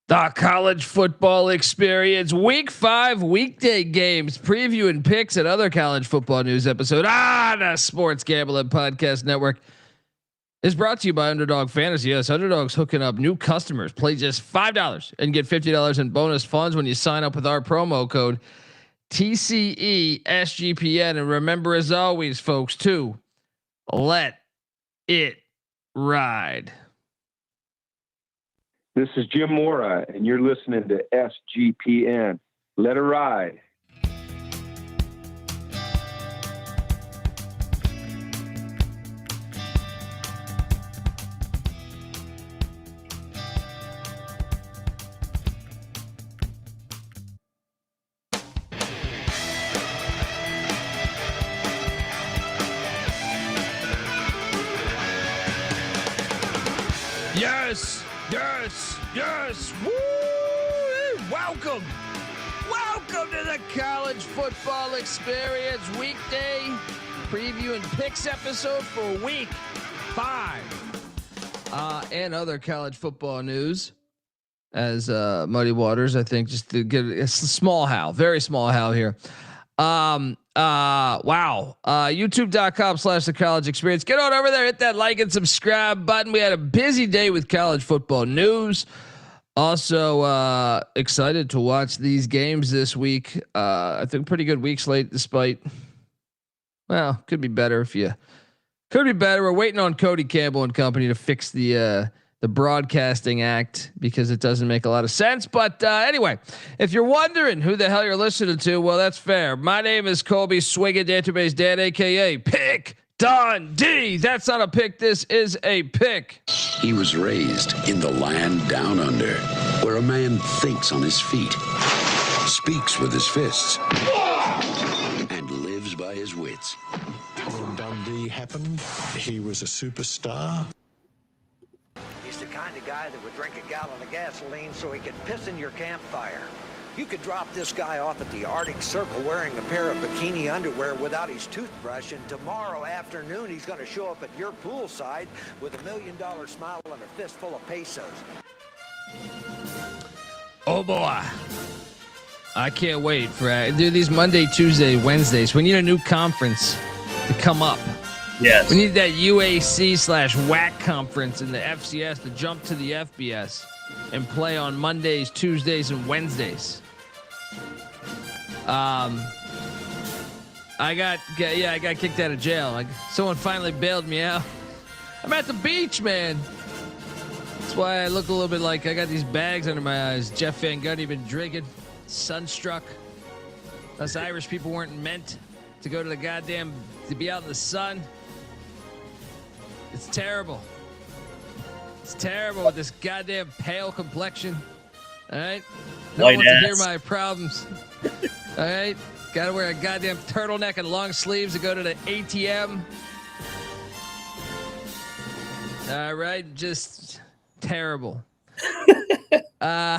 The college football experience, week 5 weekday games, preview and picks and other college football news episode on the Sports Gambling Podcast Network is brought to you by Underdog Fantasy. Yes, Underdog's hooking up new customers. Play just $5 and get $50 in bonus funds when you sign up with our promo code TCESGPN. And remember, as always, folks, to let it ride. This is Jim Mora, and you're listening to SGPN. Let it ride. Yes. Woo! Welcome to the college football experience weekday preview and picks episode for week 5. And other college football news as Muddy Waters, I think, just to get a small Hal, very small Hal here. Wow. YouTube.com/the college experience. Get on over there, hit that like and subscribe button. We had a busy day with college football news. Also, excited to watch these games this week. I think pretty good week slate, despite, well, could be better. We're waiting on Cody Campbell and company to fix the broadcasting act because it doesn't make a lot of sense. But anyway, if you're wondering who the hell you're listening to, well, that's fair. My name is Colby Swiggy Database Dan, aka Pick Dundee. That's not a pick. This is a pick. He was raised in the land down under, where a man thinks on his feet, speaks with his fists, and lives by his wits. When Dundee happened, he was a superstar. He's the kind of guy that would drink a gallon of gasoline so he could piss in your campfire. You could drop this guy off at the Arctic Circle wearing a pair of bikini underwear without his toothbrush, and tomorrow afternoon he's going to show up at your poolside with $1 million smile and a fistful of pesos. Oh boy, I can't wait for do these Monday, Tuesday, Wednesdays. We need a new conference to come up. Yes, we need that UAC/WAC conference in the FCS to jump to the FBS and play on Mondays, Tuesdays, and Wednesdays. I got kicked out of jail. Like, someone finally bailed me out. I'm at the beach, man. That's why I look a little bit like I got these bags under my eyes. Jeff Van Gundy been drinking, sunstruck. Us Irish people weren't meant to go to the to be out in the sun. It's terrible. It's terrible with this goddamn pale complexion. All right? No one wants to hear my problems. All right? Got to wear a goddamn turtleneck and long sleeves to go to the ATM. All right? Just terrible. I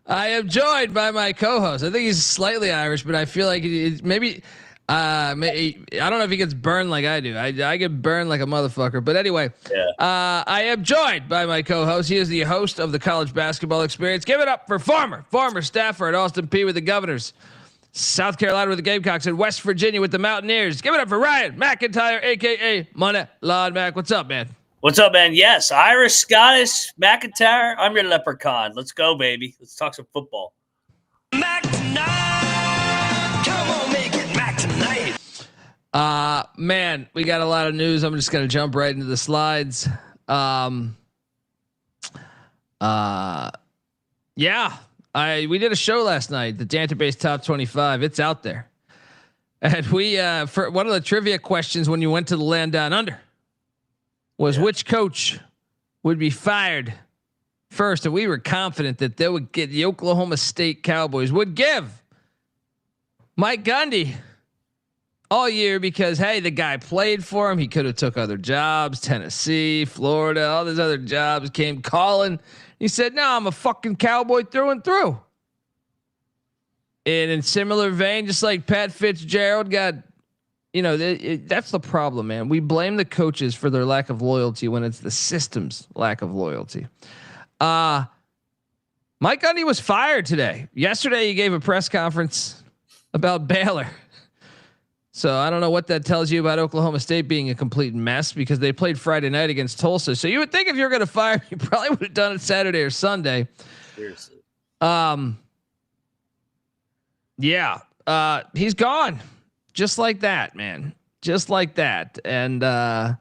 am joined by my co-host. I think he's slightly Irish, but I feel like maybe... I don't know if he gets burned like I do. I get burned like a motherfucker. But anyway, I am joined by my co-host. He is the host of the College Basketball Experience. Give it up for former staffer at Austin Peay with the Governors, South Carolina with the Gamecocks, and West Virginia with the Mountaineers. Give it up for Ryan McIntyre, aka Money Lord Mac. What's up, man? What's up, man? Yes, Irish, Scottish, McIntyre. I'm your leprechaun. Let's go, baby. Let's talk some football. Mac tonight. Come on, make it Mac tonight. Man, we got a lot of news. I'm just gonna jump right into the slides. We did a show last night, the Database Top 25. It's out there, and we for one of the trivia questions when you went to the land down under was which coach would be fired first, and we were confident that they would get the Oklahoma State Cowboys would give Mike Gundy all year because, hey, the guy played for him. He could have took other jobs, Tennessee, Florida, all these other jobs came calling. He said, no, I'm a fucking Cowboy through and through. And in similar vein, just like Pat Fitzgerald got, that's the problem, man. We blame the coaches for their lack of loyalty when it's the system's lack of loyalty. Mike Gundy was fired today. Yesterday, he gave a press conference about Baylor. So I don't know what that tells you about Oklahoma State being a complete mess because they played Friday night against Tulsa. So you would think if you're going to fire, you probably would have done it Saturday or Sunday. Seriously. Yeah. He's gone just like that, man. Just like that. And, I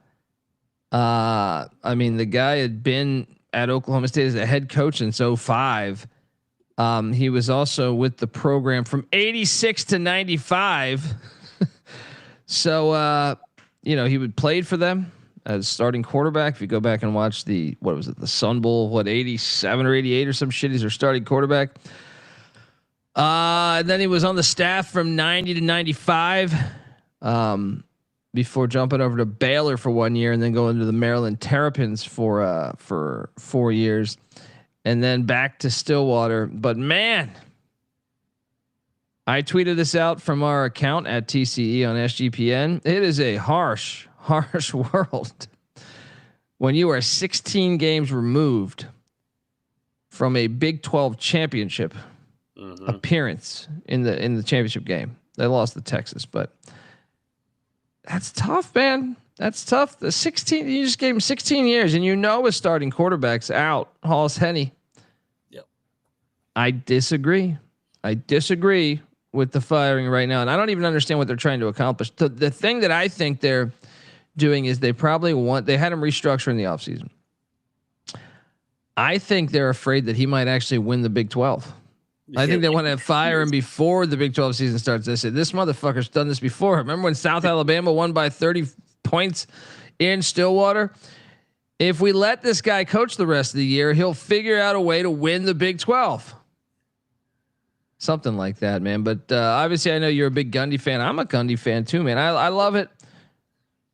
mean, the guy had been at Oklahoma State as a head coach since 2005. He was also with the program from 86 to 95. So, he would played for them as starting quarterback. If you go back and watch the Sun Bowl, 87 or 88 or some shit, he's their starting quarterback. And then he was on the staff from 90 to 95, before jumping over to Baylor for 1 year and then going to the Maryland Terrapins for 4 years and then back to Stillwater. But man, I tweeted this out from our account at TCE on SGPN. It is a harsh world when you are 16 games removed from a Big 12 championship appearance in the championship game. They lost to Texas, but that's tough, man. That's tough. The 16, you just gave him 16 years, and his starting quarterback's out. Hollis Henne. Yep. I disagree with the firing right now, and I don't even understand what they're trying to accomplish. The thing that I think they're doing is they probably they had him restructure in the offseason. I think they're afraid that he might actually win the Big 12. I think they want to fire him before the Big 12 season starts. They said, this motherfucker's done this before. Remember when South Alabama won by 30 points in Stillwater? If we let this guy coach the rest of the year, he'll figure out a way to win the Big 12. Something like that, man. But obviously I know you're a big Gundy fan. I'm a Gundy fan too, man. I love it.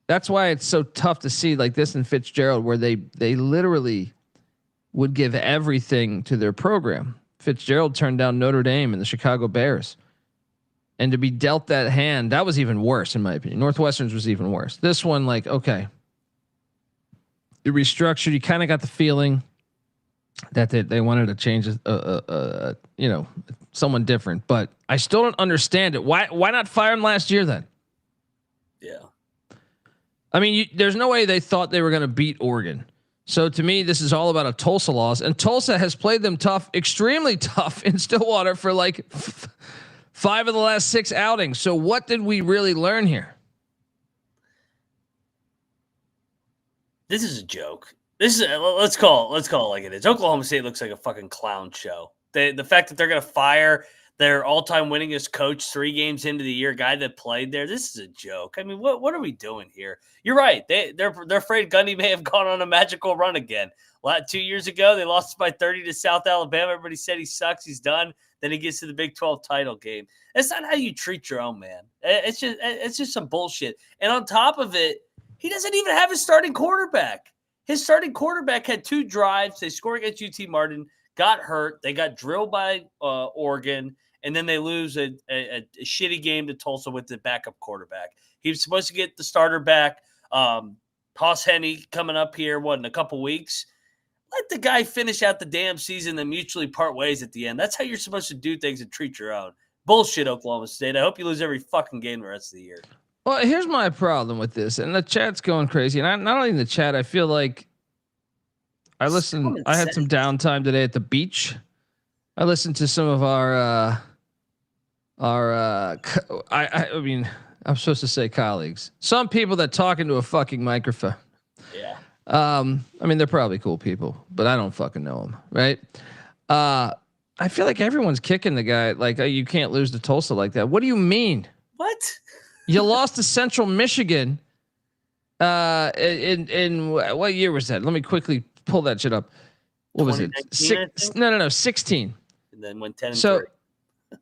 That's why it's so tough to see like this in Fitzgerald, where they literally would give everything to their program. Fitzgerald turned down Notre Dame and the Chicago Bears. And to be dealt that hand, that was even worse in my opinion. Northwestern's was even worse. This one, like, okay, you restructured. You kind of got the feeling that they wanted to change, someone different. But I still don't understand it. Why not fire him last year then? Yeah. I mean, there's no way they thought they were going to beat Oregon. So to me, this is all about a Tulsa loss, and Tulsa has played them tough, extremely tough in Stillwater for like 5 of the last 6 outings. So what did we really learn here? This is a joke. This is let's call it like it is. Oklahoma State looks like a fucking clown show. The fact that they're going to fire their all-time winningest coach 3 games into the year, guy that played there. This is a joke. I mean, what are we doing here? You're right. They're afraid Gundy may have gone on a magical run again. 2 years ago, they lost by 30 to South Alabama. Everybody said he sucks. He's done. Then he gets to the Big 12 title game. That's not how you treat your own man. It's just some bullshit. And on top of it, he doesn't even have his starting quarterback. His starting quarterback had 2 drives. They scored against UT Martin, got hurt. They got drilled by Oregon. And then they lose a shitty game to Tulsa with the backup quarterback. He was supposed to get the starter back. Hoss Henne coming up here, in a couple weeks. Let the guy finish out the damn season and mutually part ways at the end. That's how you're supposed to do things and treat your own. Bullshit, Oklahoma State. I hope you lose every fucking game the rest of the year. Well, here's my problem with this, and the chat's going crazy. And not only in the chat, I feel like I had some downtime today at the beach. I listened to some of I mean, I'm supposed to say colleagues. Some people that talk into a fucking microphone. Yeah. I mean, they're probably cool people, but I don't fucking know them, right? I feel like everyone's kicking the guy like, oh, you can't lose to Tulsa like that. What do you mean? What? You lost to Central Michigan. In what year was that? Let me quickly pull that shit up. What was it? 16. And then went 10 and 3.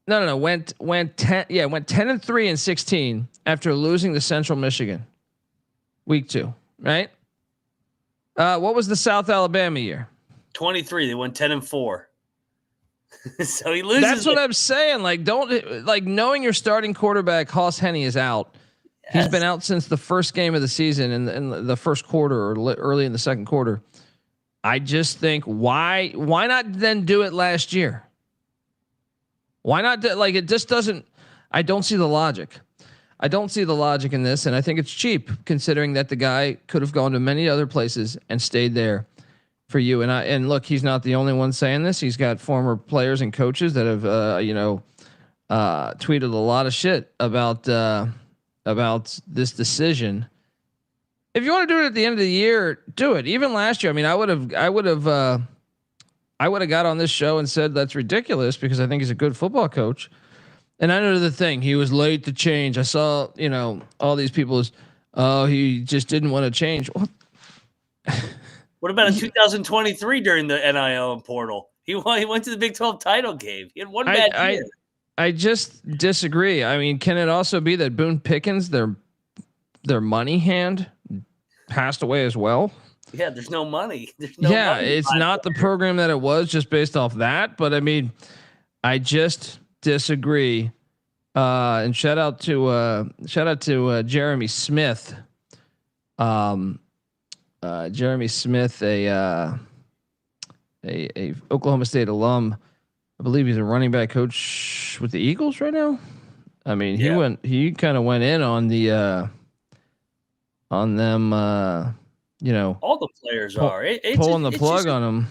No. Went 10. Yeah, went 10-3 in 16 after losing to Central Michigan. Week 2, right? What was the South Alabama year? 23. They went 10-4. So he loses. That's what I'm saying. Like, knowing your starting quarterback, Hoss Henne, is out. Yes. He's been out since the first game of the season in the first quarter or early in the second quarter. I just think why not then do it last year? Why not like it just doesn't. I don't see the logic. I don't see the logic in this, and I think it's cheap considering that the guy could have gone to many other places and stayed there for you. And look, he's not the only one saying this. He's got former players and coaches that have tweeted a lot of shit about this decision. If you want to do it at the end of the year, do it. Even last year, I mean, I would have got on this show and said that's ridiculous because I think he's a good football coach. And I know the thing, he was late to change. I saw, all these people he just didn't want to change. What about in 2023 during the NIL portal? He went to the Big 12 title game. He had one bad year. I just disagree. I mean, can it also be that Boone Pickens, their money hand, passed away as well? Yeah, there's no money. It's not the program that it was just based off that. But I mean, I just disagree. And shout out to Jeremy Smith. Jeremy Smith, a Oklahoma State alum. I believe he's a running back coach with the Eagles right now. I mean, he kind of went in on the on them. All the players are pulling the plug on them.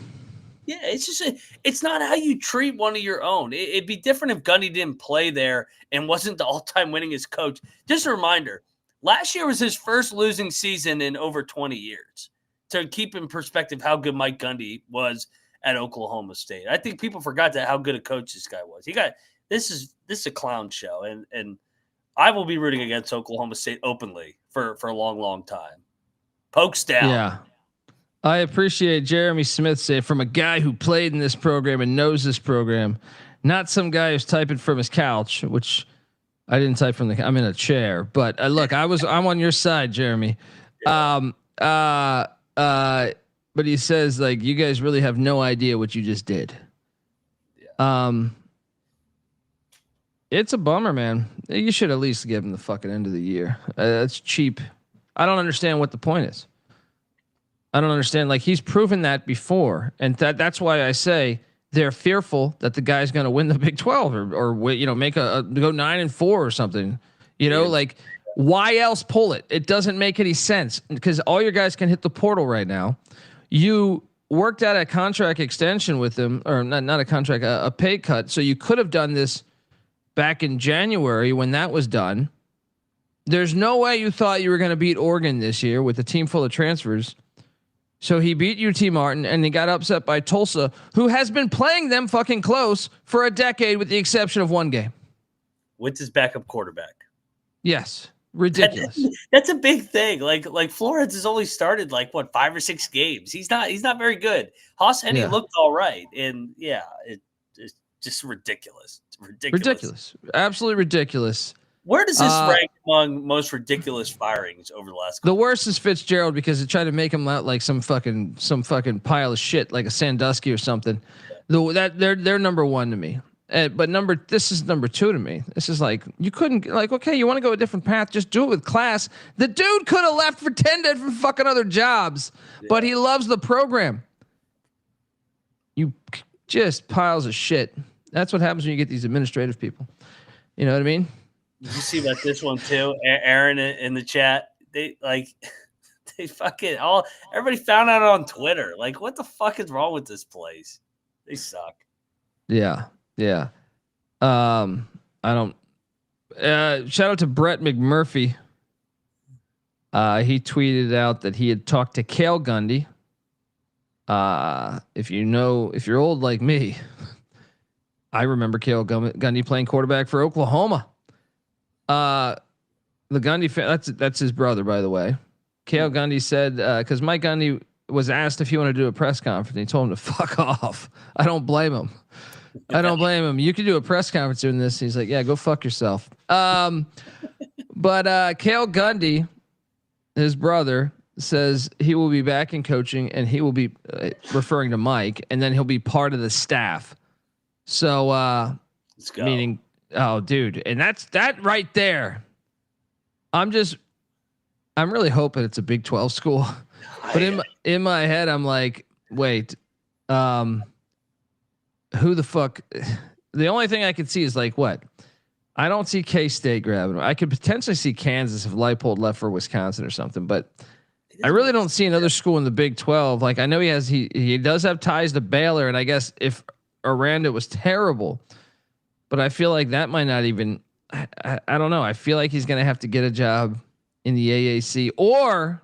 Yeah, it's just it's not how you treat one of your own. It'd be different if Gundy didn't play there and wasn't the all-time winningest coach. Just a reminder, last year was his first losing season in over 20 years. To keep in perspective how good Mike Gundy was at Oklahoma State. I think people forgot how good a coach this guy was. This is a clown show, and I will be rooting against Oklahoma State openly for a long, long time. Pokes down. Yeah. I appreciate Jeremy Smith say from a guy who played in this program and knows this program, not some guy who's typing from his couch, which I didn't type from I'm in a chair, but look, I'm on your side, Jeremy. Yeah. But he says like, you guys really have no idea what you just did. Yeah. It's a bummer, man. You should at least give him the fucking end of the year. That's cheap. I don't understand what the point is. I don't understand. Like he's proven that before. And that's why I say they're fearful that the guy's going to win the Big 12 or make go 9-4 or something, like why else pull it? It doesn't make any sense because all your guys can hit the portal right now. You worked out a contract extension with him or not a contract, a pay cut. So you could have done this back in January when that was done. There's no way you thought you were going to beat Oregon this year with a team full of transfers. So he beat UT Martin and he got upset by Tulsa, who has been playing them fucking close for a decade with the exception of one game. With his backup quarterback. Yes. Ridiculous. That's a big thing. Like Flores has only started 5 or 6 games. He's not very good. Haas Henny looked all right. And it's just ridiculous. It's ridiculous. Absolutely ridiculous. Where does this rank among most ridiculous firings over the last couple? The worst is Fitzgerald because it tried to make him out like some fucking pile of shit, like a Sandusky or something. They're number one to me. But this is number 2 to me. This is like, you couldn't okay, you want to go a different path, just do it with class. The dude could have left for 10 different fucking other jobs, but he loves the program. You just piles of shit. That's what happens when you get these administrative people. You know what I mean? Did you see about this one too? Aaron in the chat, they fucking everybody found out on Twitter. Like, what the fuck is wrong with this place? They suck. Yeah. Yeah. I don't, shout out to Brett McMurphy. He tweeted out that he had talked to Cale Gundy. If you're old like me, I remember Cale Gundy playing quarterback for Oklahoma. The Gundy that's his brother, by the way. Cale Gundy said, cause Mike Gundy was asked if he wanted to do a press conference and he told him to fuck off. I don't blame him. You could do a press conference doing this. He's like, yeah, go fuck yourself. But Cale Gundy, his brother, says he will be back in coaching and he will be referring to Mike, and then he'll be part of the staff. So, let's go. Meaning, oh, dude, and that right there. I'm really hoping it's a Big 12 school, but in my head, I'm like, wait. Who the fuck? The only thing I could see is like what? I don't see K-State grabbing him. I could potentially see Kansas if Leipold left for Wisconsin or something, but I really don't see another school in the Big 12. Like I know he does have ties to Baylor, and I guess if Aranda was terrible, but I feel like that might not even. I don't know. I feel like he's going to have to get a job in the AAC, or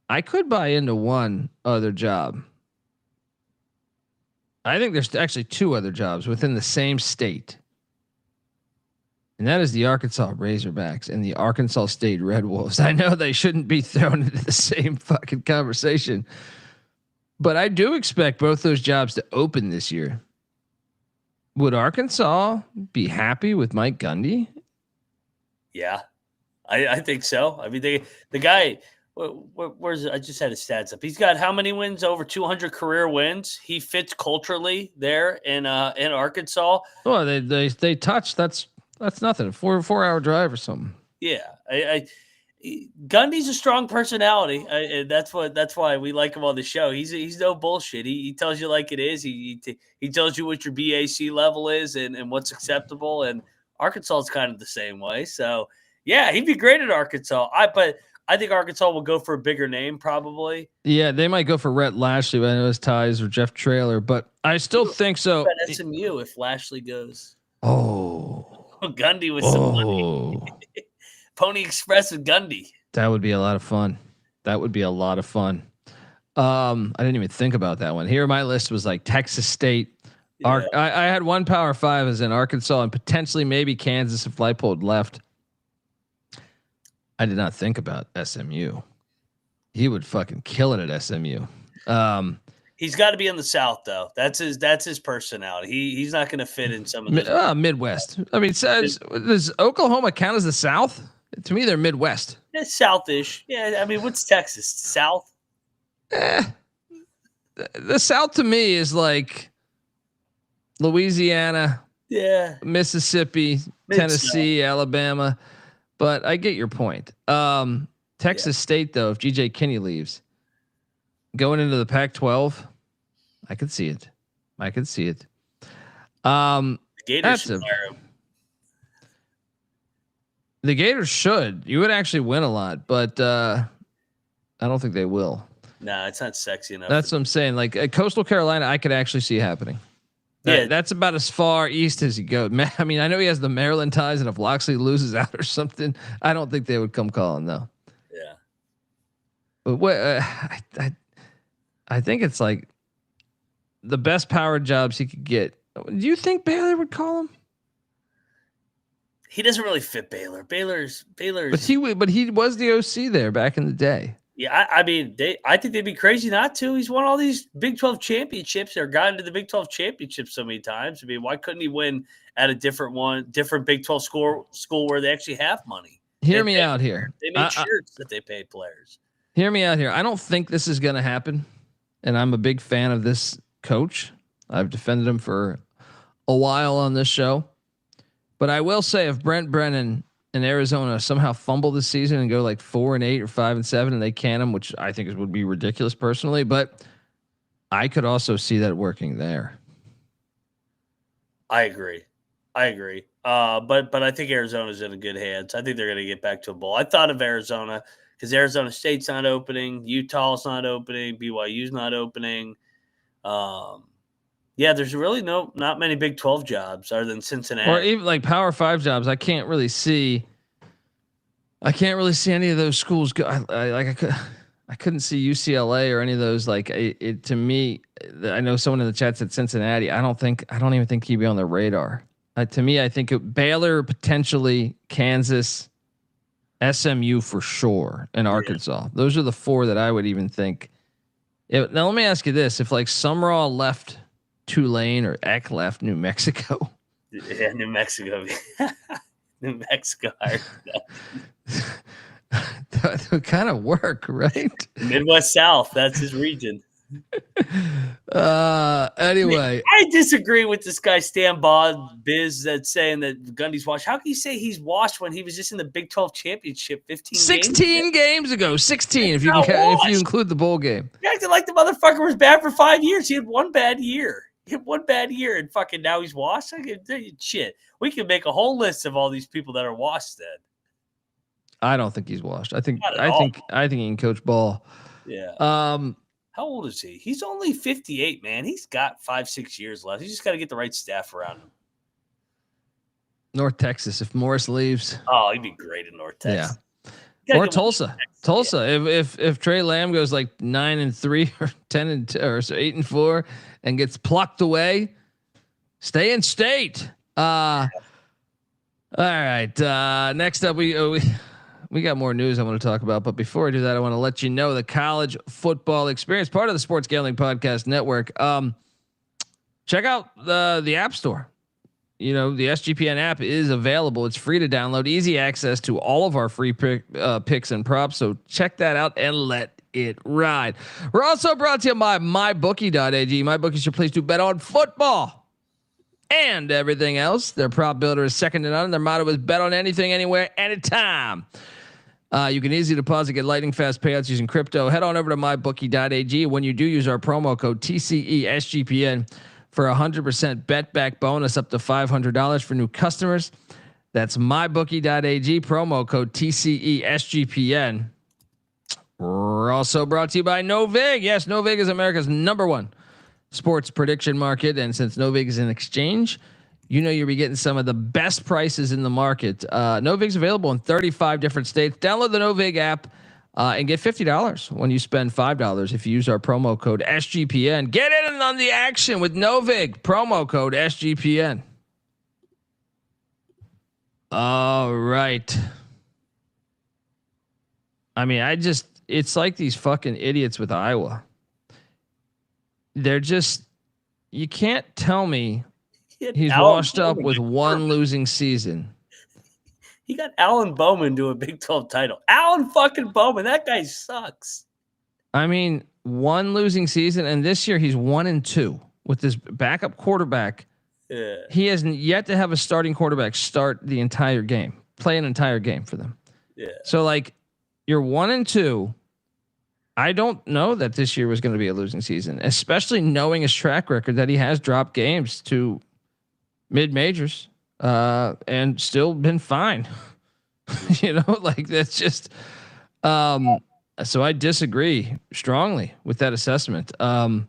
I could buy into one other job. I think there's actually two other jobs within the same state. And that is the Arkansas Razorbacks and the Arkansas State Red Wolves. I know they shouldn't be thrown into the same fucking conversation, but I do expect both those jobs to open this year. Would Arkansas be happy with Mike Gundy? Yeah, I think so. I mean, the guy, where's I just had his stats up. He's got how many wins? Over 200 career wins. He fits culturally there in Arkansas. Well, they touch. That's nothing. 4-hour drive or something. Yeah, Gundy's a strong personality. That's why we like him on the show. He's no bullshit. He tells you like it is. He tells you what your BAC level is and what's acceptable. And Arkansas is kind of the same way. So yeah, he'd be great at Arkansas. But I think Arkansas will go for a bigger name probably. Yeah, they might go for Rhett Lashley. I know his ties or Jeff Traylor, but I still think so. At SMU if Lashley goes. Oh. Gundy with some money. Pony Express with Gundy. That would be a lot of fun. I didn't even think about that one. Here, my list was like Texas State. Yeah. I had one Power 5 as in Arkansas and potentially maybe Kansas if Leipold left. I did not think about SMU. He would fucking kill it at SMU. He's got to be in the South, though. That's his personality. He's not going to fit in some of the Midwest. I mean, does Oklahoma count as the South? To me, they're Midwest. Yeah, South-ish. Yeah, I mean, what's Texas? South? The South to me is like Louisiana, Mississippi, Tennessee, Alabama. But I get your point. Texas State, though, if GJ Kinney leaves. Going into the Pac-12, I could see it. The Gators should fire him. The Gators should. You would actually win a lot, but I don't think they will. Nah, it's not sexy enough. That's what I'm saying. Like Coastal Carolina, I could actually see happening. That's about as far east as you go. I mean, I know he has the Maryland ties, and if Loxley loses out or something, I don't think they would come calling though. Yeah. But what I think it's like the best power jobs he could get. Do you think Baylor would call him? He doesn't really fit Baylor. Baylor's. But he was the OC there back in the day. Yeah, I mean, I think they'd be crazy not to. He's won all these Big 12 championships or gotten to the Big 12 championship so many times. I mean, why couldn't he win at a different Big 12 school where they actually have money? Hear me out here. They made shirts that they paid players. Hear me out here. I don't think this is going to happen. And I'm a big fan of this coach. I've defended him for a while on this show. But I will say if Brent Brennan in Arizona somehow fumble this season and go like 4-8 or 5-7 and they can him, which I think would be ridiculous personally, but I could also see that working there. I agree. But I think Arizona's in good hands. I think they're going to get back to a bowl. I thought of Arizona because Arizona State's not opening, Utah's not opening, BYU's not opening. There's really not many Big 12 jobs other than Cincinnati. Or even like Power 5 jobs. I can't really see any of those schools go. I couldn't see UCLA or any of those. Like it to me, I know someone in the chat said Cincinnati. I don't even think he'd be on the radar. To me, I think Baylor, potentially Kansas, SMU for sure, and Arkansas. Those are the four that I would even think. Now let me ask you this: if like Summerall left Tulane or Eck left New Mexico. Yeah, New Mexico. New Mexico. That would kind of work, right? Midwest South. That's his region. Anyway, I disagree with this guy Stan Biz that's saying that Gundy's washed. How can you say he's washed when he was just in the Big 12 championship 16 games ago? 16 if you include the bowl game. He acted like the motherfucker was bad for 5 years. He had one bad year. And fucking now he's washed. Shit. We can make a whole list of all these people that are washed then. I don't think he's washed. I think he can coach ball. Yeah. How old is he? He's only 58, man. He's got 5-6 years left. He's just got to get the right staff around him. North Texas. If Morris leaves, he'd be great in North Texas. Yeah. Or Tulsa. Tulsa. Yeah. If Trey Lamb goes like 9-3 or 10 or 8-4 and gets plucked away, stay in state. All right. Next up, we got more news I want to talk about, but before I do that, I want to let you know the college football experience, part of the Sports Gambling Podcast Network. Check out the App Store. The SGPN app is available. It's free to download, easy access to all of our free picks and props. So check that out and let it ride. We're also brought to you by mybookie.ag. MyBookie is your place to bet on football and everything else. Their prop builder is second to none. Their motto is bet on anything, anywhere, anytime. You can easily deposit, get lightning fast payouts using crypto. Head on over to mybookie.ag. When you do, use our promo code TCESGPN for 100% bet back bonus up to $500 for new customers. That's mybookie.ag, promo code TCESGPN. We're also brought to you by Novig. Yes, Novig is America's #1 sports prediction market. And since Novig is an exchange, you'll be getting some of the best prices in the market. Novig's available in 35 different states. Download the Novig app and get $50 when you spend $5 if you use our promo code SGPN. Get in on the action with Novig, promo code SGPN. All right. I mean, it's like these fucking idiots with Iowa. They're just, you can't tell me he's washed up with one losing season. He got Alan Bowman to a Big 12 title. Alan fucking Bowman. That guy sucks. I mean, one losing season, and this year he's 1-2 with this backup quarterback. Yeah. He hasn't yet to have a starting quarterback start the entire game, play an entire game for them. Yeah. So like, you're 1-2. I don't know that this year was going to be a losing season, especially knowing his track record that he has dropped games to mid majors and still been fine. That's just so I disagree strongly with that assessment. And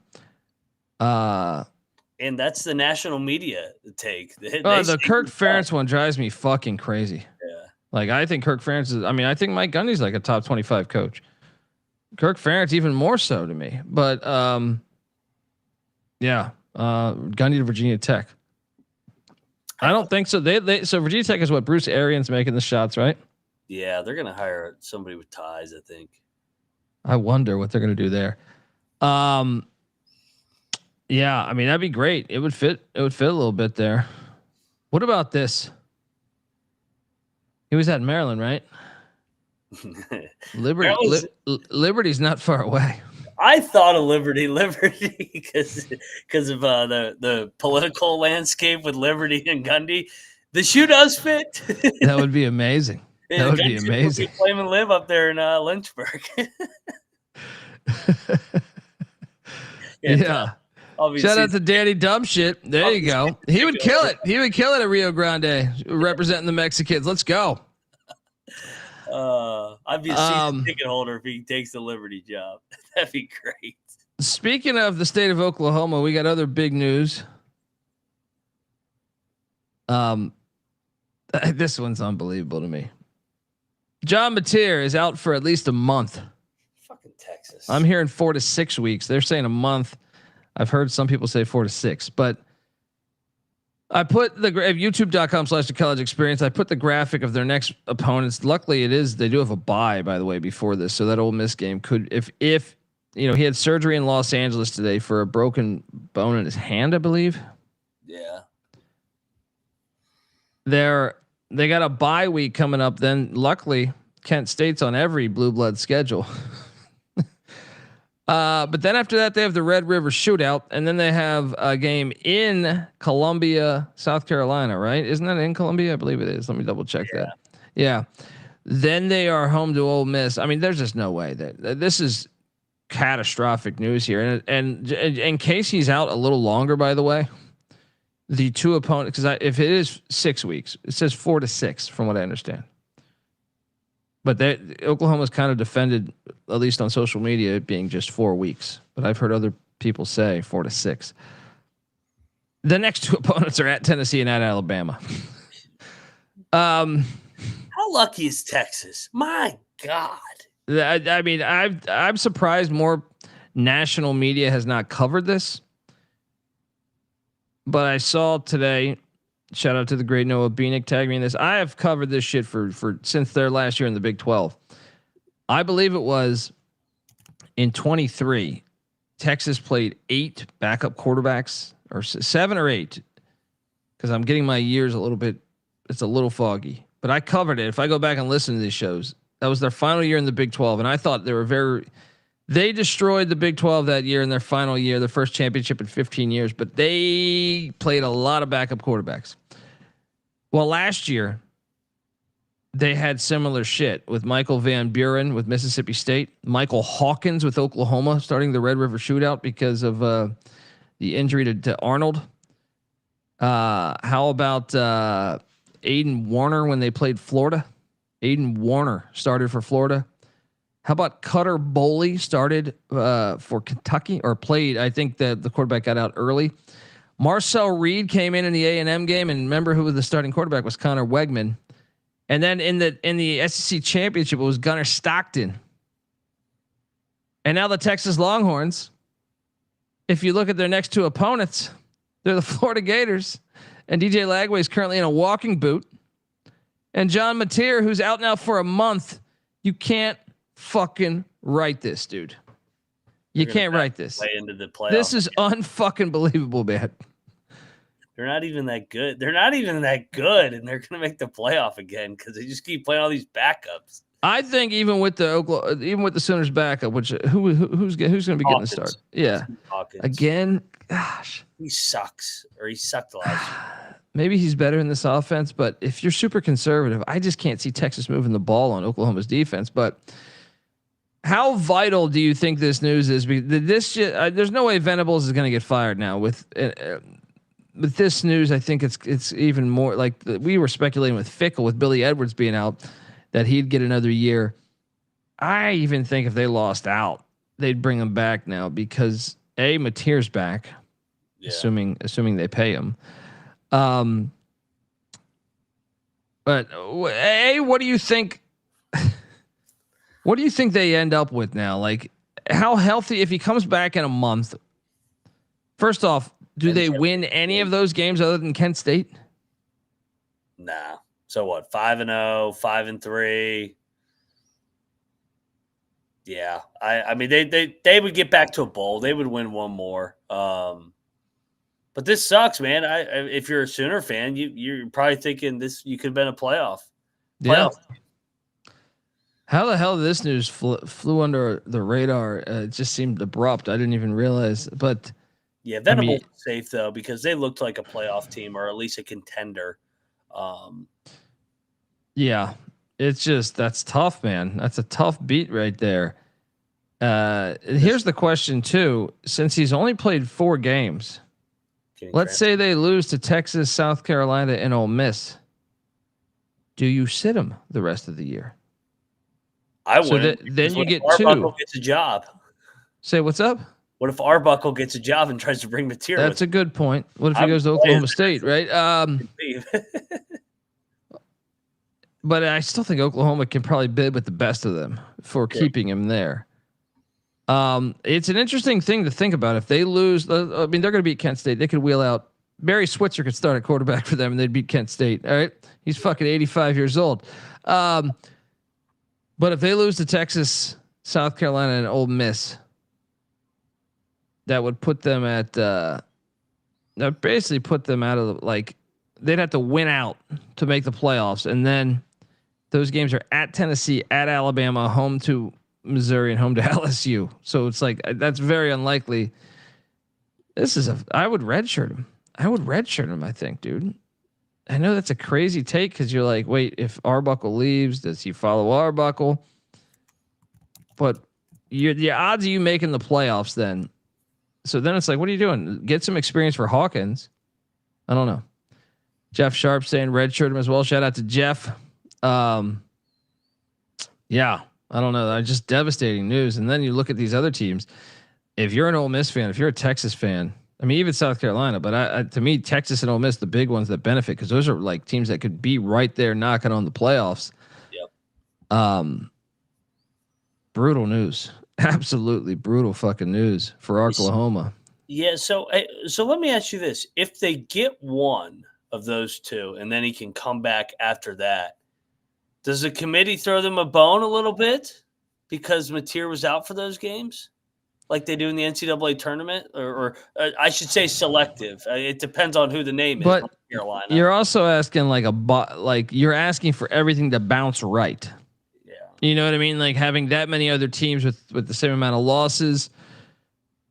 that's the national media take. The Kirk Ferentz one drives me fucking crazy. Yeah. Like, I think Kirk Ferentz is, I think Mike Gundy's like a top 25 coach. Kirk Ferentz even more so to me, but Gundy to Virginia Tech. I don't think so. So Virginia Tech is what Bruce Arians making the shots, right? Yeah, they're gonna hire somebody with ties, I think. I wonder what they're gonna do there. Yeah, that'd be great. It would fit a little bit there. What about this? He was at Maryland, right? Liberty's not far away. I thought of Liberty because of the political landscape with Liberty and Gundy. The shoe does fit. That would be amazing. That would be amazing. Claim and live up there in Lynchburg. Yeah. Shout out to Danny Dumbshit. There you go. He would kill it. He would kill it at Rio Grande, representing the Mexicans. Let's go. I'd be a season ticket holder if he takes the Liberty job. That'd be great. Speaking of the state of Oklahoma, we got other big news. This one's unbelievable to me. John Mateer is out for at least a month. Fucking Texas. I'm hearing 4 to 6 weeks. They're saying a month. I've heard some people say 4 to 6, but I put the youtube.com/the college experience. I put the graphic of their next opponents. Luckily they do have a bye, by the way, before this. So that Ole Miss game could, if he had surgery in Los Angeles today for a broken bone in his hand, I believe. Yeah. They got a bye week coming up. Then luckily Kent State's on every blue blood schedule. But then after that, they have the Red River Shootout, and then they have a game in Columbia, South Carolina. Right? Isn't that in Columbia? I believe it is. Let me double check that. Yeah. Then they are home to Ole Miss. I mean, there's just no way that this is catastrophic news here. And in case he's out a little longer, by the way, the two opponents, because if it is 6 weeks, it says 4 to 6 from what I understand. But Oklahoma's kind of defended, at least on social media, it being just 4 weeks. But I've heard other people say 4 to 6. The next two opponents are at Tennessee and at Alabama. How lucky is Texas? My God. I mean, I'm surprised more national media has not covered this. But I saw today, shout out to the great Noah Beanick tagging me in this. I have covered this shit for since their last year in the Big 12. I believe it was in 23. Texas played 8 backup quarterbacks, or 7 or 8, because I'm getting my years a little bit. It's a little foggy, but I covered it. If I go back and listen to these shows, that was their final year in the Big 12, and I thought they destroyed the Big 12 that year in their final year, their first championship in 15 years, but they played a lot of backup quarterbacks. Well, last year they had similar shit with Michael Van Buren with Mississippi State, Michael Hawkins with Oklahoma starting the Red River Shootout because of the injury to Arnold. How about Aiden Warner when they played Florida? Aiden Warner started for Florida. How about Cutter Boley started for Kentucky, or played? I think that the quarterback got out early. Marcel Reed came in the A&M game, and remember who the starting quarterback was? Connor Wegman. And then in the SEC championship, it was Gunnar Stockton. And now the Texas Longhorns, if you look at their next two opponents, they're the Florida Gators, and DJ Lagway is currently in a walking boot, and John Mateer, who's out now for a month. You can't fucking write this, dude. You can't write this. Into the playoff. This is unfucking believable, man. They're not even that good. They're not even that good, and they're going to make the playoff again because they just keep playing all these backups. I think even with the Sooners backup, which who's going to be getting the start? Yeah, Hawkins. Again, gosh, he sucks, or he sucked last year. Maybe he's better in this offense, but if you're super conservative, I just can't see Texas moving the ball on Oklahoma's defense. But how vital do you think this news is? There's no way Venables is going to get fired now with this news. I think it's even more like we were speculating with Fickle, with Billy Edwards being out, that he'd get another year. I even think if they lost out, they'd bring him back now because Mateer's back, assuming they pay him. But what do you think? What do you think they end up with now? Like, how healthy, if he comes back in a month? First off, do they win any of those games other than Kent State? Nah. So what? 5-0, 5-3. Yeah. I mean, they would get back to a bowl. They would win one more. But this sucks, man. If you're a Sooner fan, you're probably thinking you could have been a playoff. Yeah. How the hell did this news flew under the radar? It just seemed abrupt. I didn't even realize. But yeah, Venables was safe though because they looked like a playoff team or at least a contender. Yeah, it's just that's tough, man. That's a tough beat right there. Here's the question too: since he's only played 4 games, let's say they lose to Texas, South Carolina, and Ole Miss. Do you sit him the rest of the year? I would. So then you get Arbuckle 2. Gets a job. Say what's up? What if Arbuckle gets a job and tries to bring material? That's a good point. What if he goes to Oklahoma State, right? But I still think Oklahoma can probably bid with the best of them for keeping him there. It's an interesting thing to think about. If they lose, I mean, they're going to beat Kent State. They could wheel out. Barry Switzer could start at quarterback for them, and they'd beat Kent State. All right, he's fucking 85 years old. But if they lose to Texas, South Carolina, and Ole Miss, that would put them at that basically put them out of they'd have to win out to make the playoffs, and then those games are at Tennessee, at Alabama, home to Missouri and home to LSU. So it's like that's very unlikely. I would redshirt him. I think, dude. I know that's a crazy take because you're like, wait, if Arbuckle leaves, does he follow Arbuckle? But the odds of you making the playoffs then. So then it's like, what are you doing? Get some experience for Hawkins. I don't know. Jeff Sharp saying redshirt him as well. Shout out to Jeff. Yeah, I don't know. Just devastating news. And then you look at these other teams. If you're an Ole Miss fan, if you're a Texas fan, I mean, even South Carolina, but to me, Texas and Ole Miss, the big ones that benefit, because those are like teams that could be right there knocking on the playoffs. Yep. Brutal news. Absolutely brutal fucking news for Oklahoma. Yeah. So let me ask you this: if they get one of those two, and then he can come back after that, does the committee throw them a bone a little bit because McIntyre was out for those games? Like they do in the NCAA tournament, or I should say selective. It depends on who the name is. But Carolina. You're also asking like you're asking for everything to bounce right. Yeah, you know what I mean. Like having that many other teams with the same amount of losses,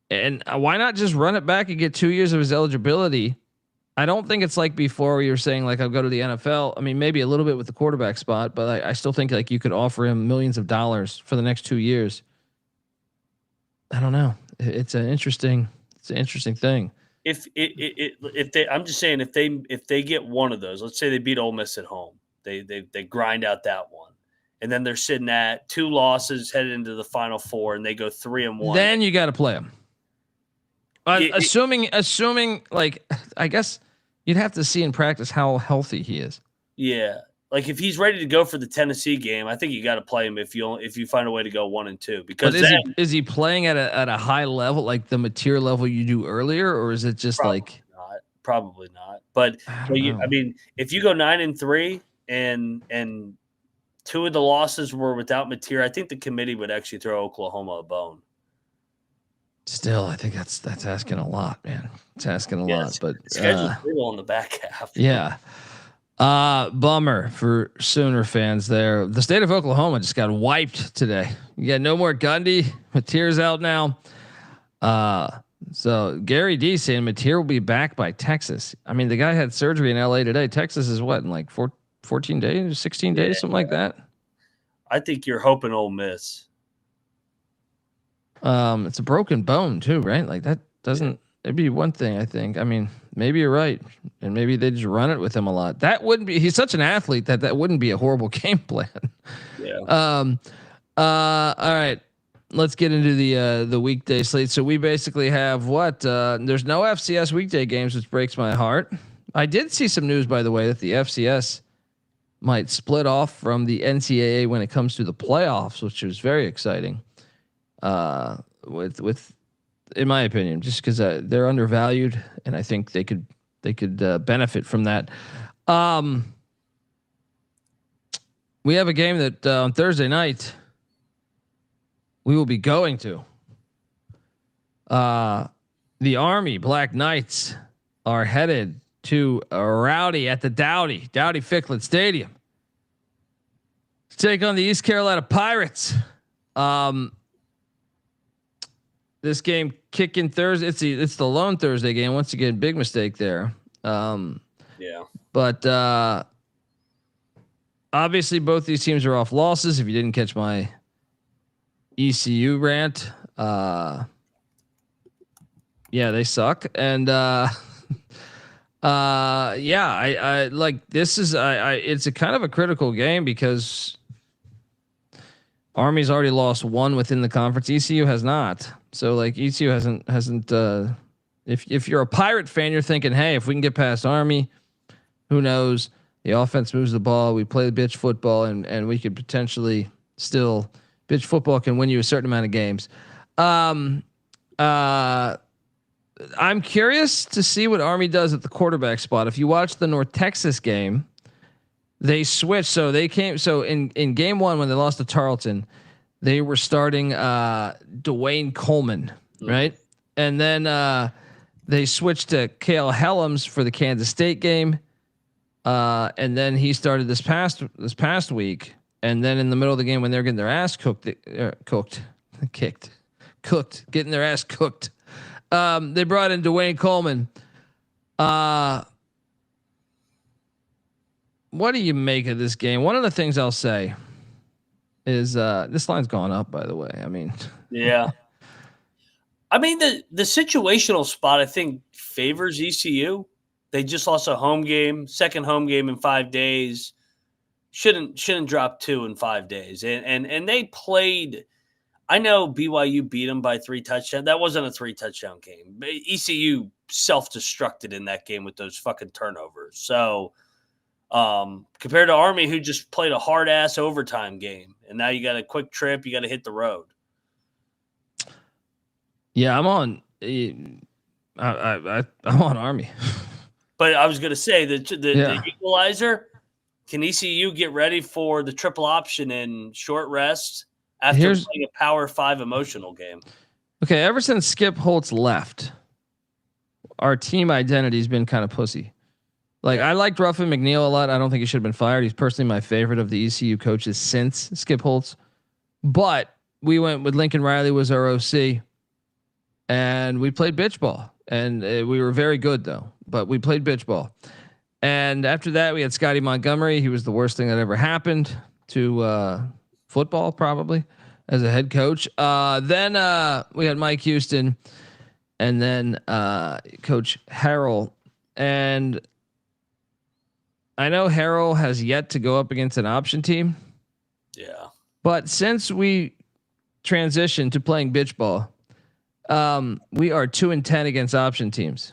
and why not just run it back and get 2 years of his eligibility? I don't think it's like before where you're saying like I'll go to the NFL. I mean, maybe a little bit with the quarterback spot, but I still think like you could offer him millions of dollars for the next 2 years. I don't know. It's an interesting thing. I'm just saying if they get one of those, let's say they beat Ole Miss at home, they grind out that one, and then they're sitting at 2 losses headed into the Final Four, and they go 3-1. Then you got to play them. Assuming like I guess you'd have to see in practice how healthy he is. Yeah. Like if he's ready to go for the Tennessee game, I think you got to play him if you find a way to go 1-2. Because is he playing at a high level, like the material level you do earlier, or is it just probably not? But I mean, if you go 9-3 and 2 of the losses were without McIntyre, I think the committee would actually throw Oklahoma a bone. Still, I think that's asking a lot, man. It's asking a lot, but schedule's brutal in the back half. Yeah. Bummer for Sooner fans there. The state of Oklahoma just got wiped today. You got no more Gundy. McIntyre's out now. So Gary D saying McIntyre will be back by Texas. I mean, the guy had surgery in LA today. Texas is what, in like 14 days, 16 days, something like that. I think you're hoping Ole Miss. It's a broken bone too, right? Like that doesn't, it'd be one thing, I think. I mean, maybe you're right. And maybe they just run it with him a lot. That wouldn't be, he's such an athlete that wouldn't be a horrible game plan. Yeah. All right, let's get into the weekday slate. So we basically have there's no FCS weekday games, which breaks my heart. I did see some news, by the way, that the FCS might split off from the NCAA when it comes to the playoffs, which is very exciting. With in my opinion, just because they're undervalued, and I think they could benefit from that. We have a game that on Thursday night we will be going to. The Army Black Knights are headed to Rowdy at the Dowdy Ficklin Stadium to take on the East Carolina Pirates. This game kicking Thursday. It's the lone Thursday game. Once again, big mistake there. Yeah. But obviously both these teams are off losses. If you didn't catch my ECU rant, yeah, they suck. And I like this is it's a kind of a critical game because Army's already lost one within the conference. ECU has not. So like ECU hasn't if you're a Pirate fan, you're thinking, hey, if we can get past Army, who knows? The offense moves the ball. We play bitch football, and we could potentially still bitch football can win you a certain amount of games. I'm curious to see what Army does at the quarterback spot. If you watch the North Texas game, they switched. So they came. So in game one when they lost to Tarleton, they were starting Dwayne Coleman, right? And then they switched to Cale Helms for the Kansas State game. And then he started this past week. And then in the middle of the game when they're getting their ass getting their ass cooked, they brought in Dwayne Coleman. What do you make of this game? One of the things I'll say is this line's gone up, by the way. I mean, yeah. I mean, the situational spot, I think, favors ECU. They just lost a home game, second home game in 5 days. Shouldn't drop 2 in 5 days. And they played. I know BYU beat them by 3 touchdowns. That wasn't a 3-touchdown game. ECU self-destructed in that game with those fucking turnovers. So compared to Army, who just played a hard-ass overtime game, and now you got a quick trip, you got to hit the road. Yeah, I'm on. I'm on Army. But I was going to say the equalizer. Can ECU get ready for the triple option in short rest after playing a Power 5 emotional game? Okay, ever since Skip Holtz left, our team identity's been kind of pussy. Like, I liked Ruffin McNeil a lot. I don't think he should have been fired. He's personally my favorite of the ECU coaches since Skip Holtz. But we went with Lincoln Riley was our OC, and we played bitch ball. And we were very good though. But we played bitch ball. And after that, we had Scotty Montgomery. He was the worst thing that ever happened to football, probably, as a head coach. Then we had Mike Houston, and then Coach Harrell. And I know Harrell has yet to go up against an option team. Yeah. But since we transitioned to playing bitch ball, we are 2-10 against option teams.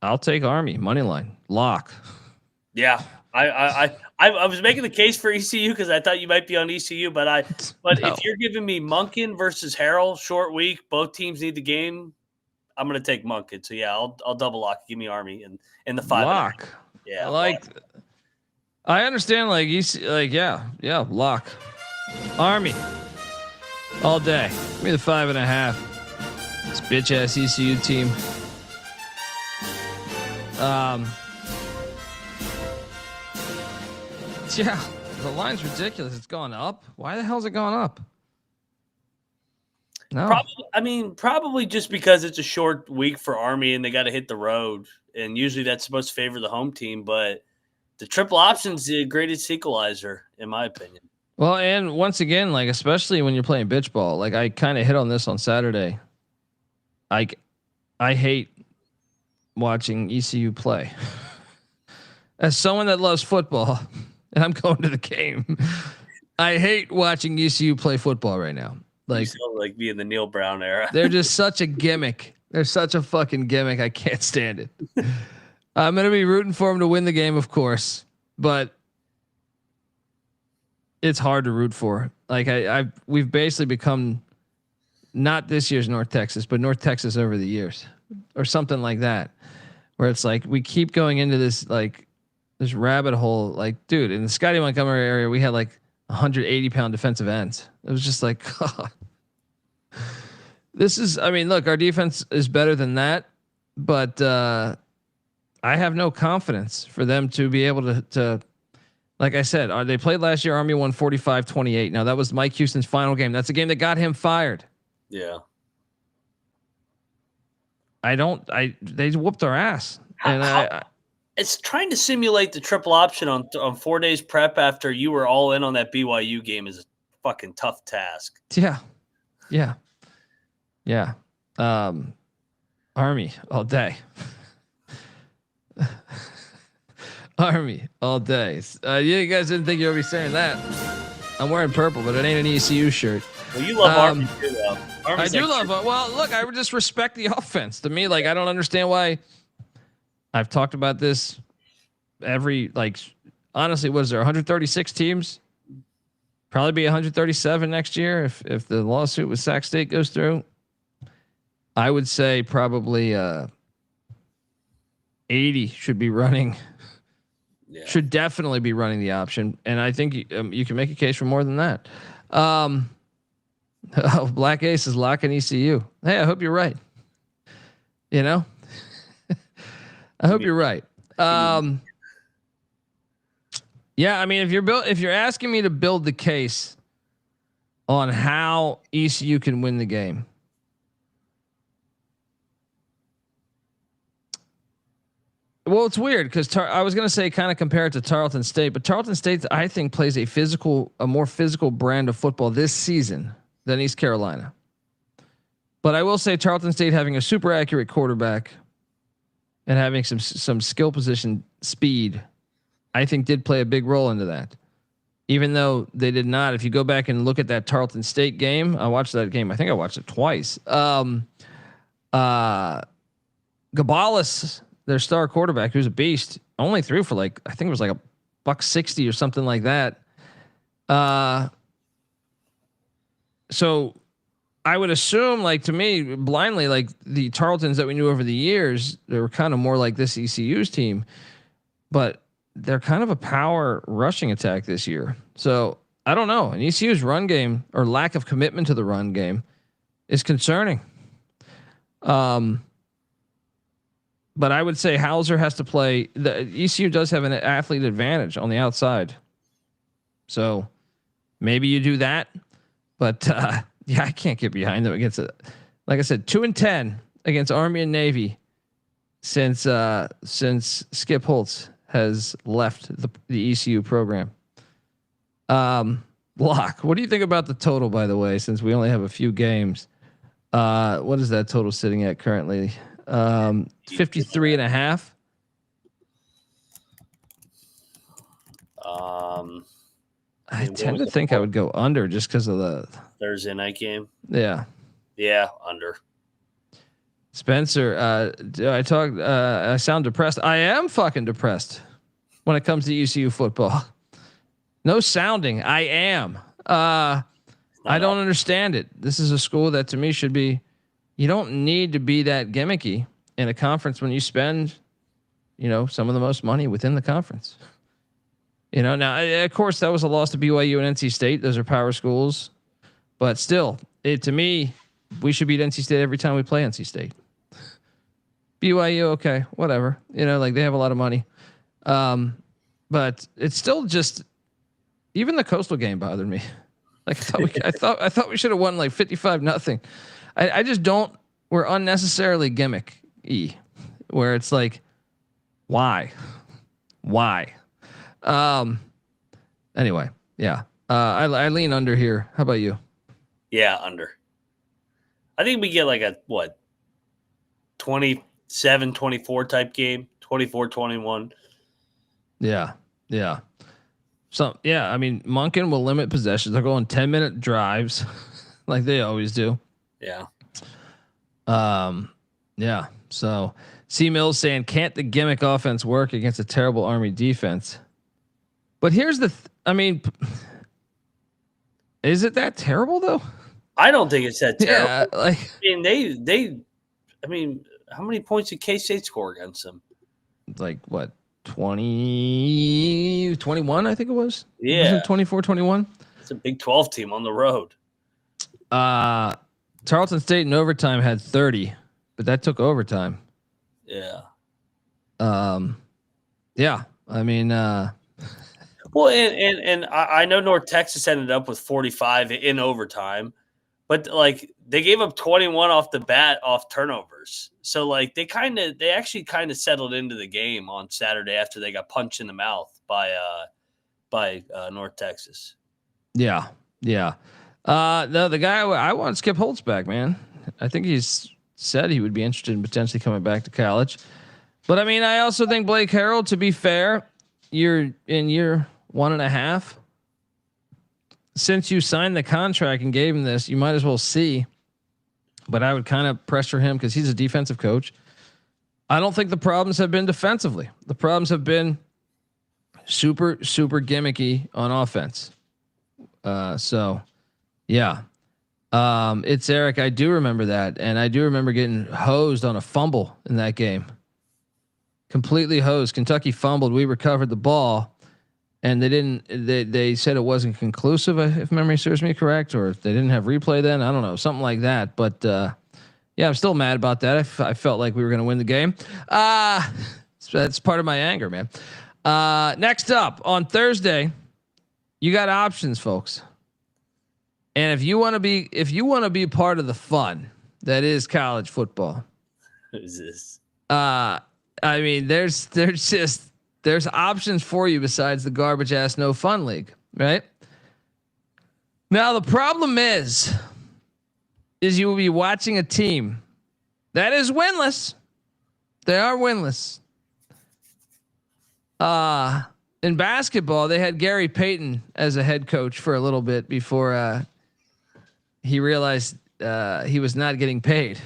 I'll take Army money line lock. Yeah, I was making the case for ECU because I thought you might be on ECU, but no. If you're giving me Monken versus Harrell, short week, both teams need the game, I'm gonna take Monken. So yeah, I'll double lock. Give me Army in the 5 lock. Yeah, lock. I understand. Like yeah, lock. Army all day. Give me the 5.5. This bitch ass ECU team. Yeah, the line's ridiculous. It's gone up. Why the hell's it gone up? No, probably just because it's a short week for Army and they got to hit the road, and usually that's supposed to favor the home team. But the triple option's the greatest equalizer, in my opinion. Well, and once again, like especially when you're playing bitch ball, like I kind of hit on this on Saturday. I hate watching ECU play. As someone that loves football, and I'm going to the game, I hate watching ECU play football right now. Like me in the Neil Brown era. They're just such a gimmick. They're such a fucking gimmick. I can't stand it. I'm going to be rooting for them to win the game, of course, but it's hard to root for. Like we've basically become not this year's North Texas, but North Texas over the years or something like that, where it's like, we keep going into this, like this rabbit hole. Like, dude, in the Scotty Montgomery area, we had like 180-pound defensive ends. It was just like, God. Look, our defense is better than that, but I have no confidence for them to be able to like I said, they played last year. Army won 45-28. Now that was Mike Houston's final game. That's a game that got him fired. Yeah. They whooped our ass. It's trying to simulate the triple option on 4 days prep after you were all in on that BYU game is a fucking tough task. Yeah. Army all day. Army all day. You guys didn't think you would be saying that. I'm wearing purple, but it ain't an ECU shirt. Well, you love Army too, though. I do love. Well, look, I would just respect the offense. To me, like I don't understand why. I've talked about this honestly, was there 136 teams? Probably be 137 next year if the lawsuit with Sac State goes through. I would say probably 80 should be running. Yeah. Should definitely be running the option, and I think you can make a case for more than that. Black Ace is locking ECU. Hey, I hope you're right. You know, I hope you're right. Yeah, I mean, if you're asking me to build the case on how ECU can win the game, well, it's weird because I was going to say kind of compare it to Tarleton State, but Tarleton State I think plays a more physical brand of football this season than East Carolina. But I will say Tarleton State having a super accurate quarterback and having some skill position speed, I think did play a big role into that. Even though they did not, if you go back and look at that Tarleton State game, I watched that game. I think I watched it twice. Corvallis, their star quarterback, who's a beast, only threw for I think it was like $160 or something like that. So I would assume, to me, blindly, the Tarletons that we knew over the years, they were kind of more like this ECU's team, but they're kind of a power rushing attack this year. So I don't know. And ECU's run game or lack of commitment to the run game is concerning. But I would say Houser has to play. The ECU does have an athlete advantage on the outside, so maybe you do that. But yeah, I can't get behind them against it. Like I said, 2-10 against Army and Navy since Skip Holtz has left the ECU program. Block. What do you think about the total, by the way, since we only have a few games? What is that total sitting at currently? 53.5. I tend to think I would go under just because of the Thursday night game. Yeah. Yeah, under. Spencer, I sound depressed. I am fucking depressed when it comes to ECU football. No sounding. I am. I don't understand it. This is a school that to me should be, you don't need to be that gimmicky in a conference when you spend, some of the most money within the conference. Now, of course, that was a loss to BYU and NC State. Those are power schools. But still, to me, we should beat NC State every time we play NC State. BYU, okay, whatever. They have a lot of money. But it's still just, even the Coastal game bothered me. I thought we should have won 55-0. I just don't. We're unnecessarily gimmick-y, where it's why? Anyway, yeah. I lean under here. How about you? Yeah, under. I think we get a 27-24 type game, 24-21. Yeah. So yeah, I mean, Monken will limit possessions. They're going 10-minute drives, like they always do. Yeah. Yeah. So C Mills saying, can't the gimmick offense work against a terrible Army defense? But here's the, is it that terrible though? I don't think it's that terrible. Yeah, how many points did K-State score against them? What? 20, 21, I think it was. Yeah. 24-21. It's a Big 12 team on the road. Tarleton State in overtime had 30, but that took overtime. Yeah. Yeah. Well, and I know North Texas ended up with 45 in overtime, but they gave up 21 off the bat off turnovers. So they actually kind of settled into the game on Saturday after they got punched in the mouth by North Texas. Yeah. Yeah. No, the guy I want Skip Holtz back, man. I think he's said he would be interested in potentially coming back to college. But I also think Blake Harrell, to be fair, you're in year 1.5. Since you signed the contract and gave him this, you might as well see. But I would kind of pressure him because he's a defensive coach. I don't think the problems have been defensively. The problems have been super, super gimmicky on offense. So, yeah. It's Eric. I do remember that. And I do remember getting hosed on a fumble in that game. Completely hosed. Kentucky fumbled. We recovered the ball. And they said it wasn't conclusive, if memory serves me correct, or they didn't have replay then. I don't know, something like that. But yeah, I'm still mad about that. I felt like we were going to win the game. So that's part of my anger, man. Next up on Thursday, you got options, folks. And if you want to be part of the fun that is college football, Who's this? I mean, there's options for you besides the garbage ass no fun league, right? Now the problem is you will be watching a team that is winless. They are winless. In basketball, they had Gary Payton as a head coach for a little bit before he realized he was not getting paid.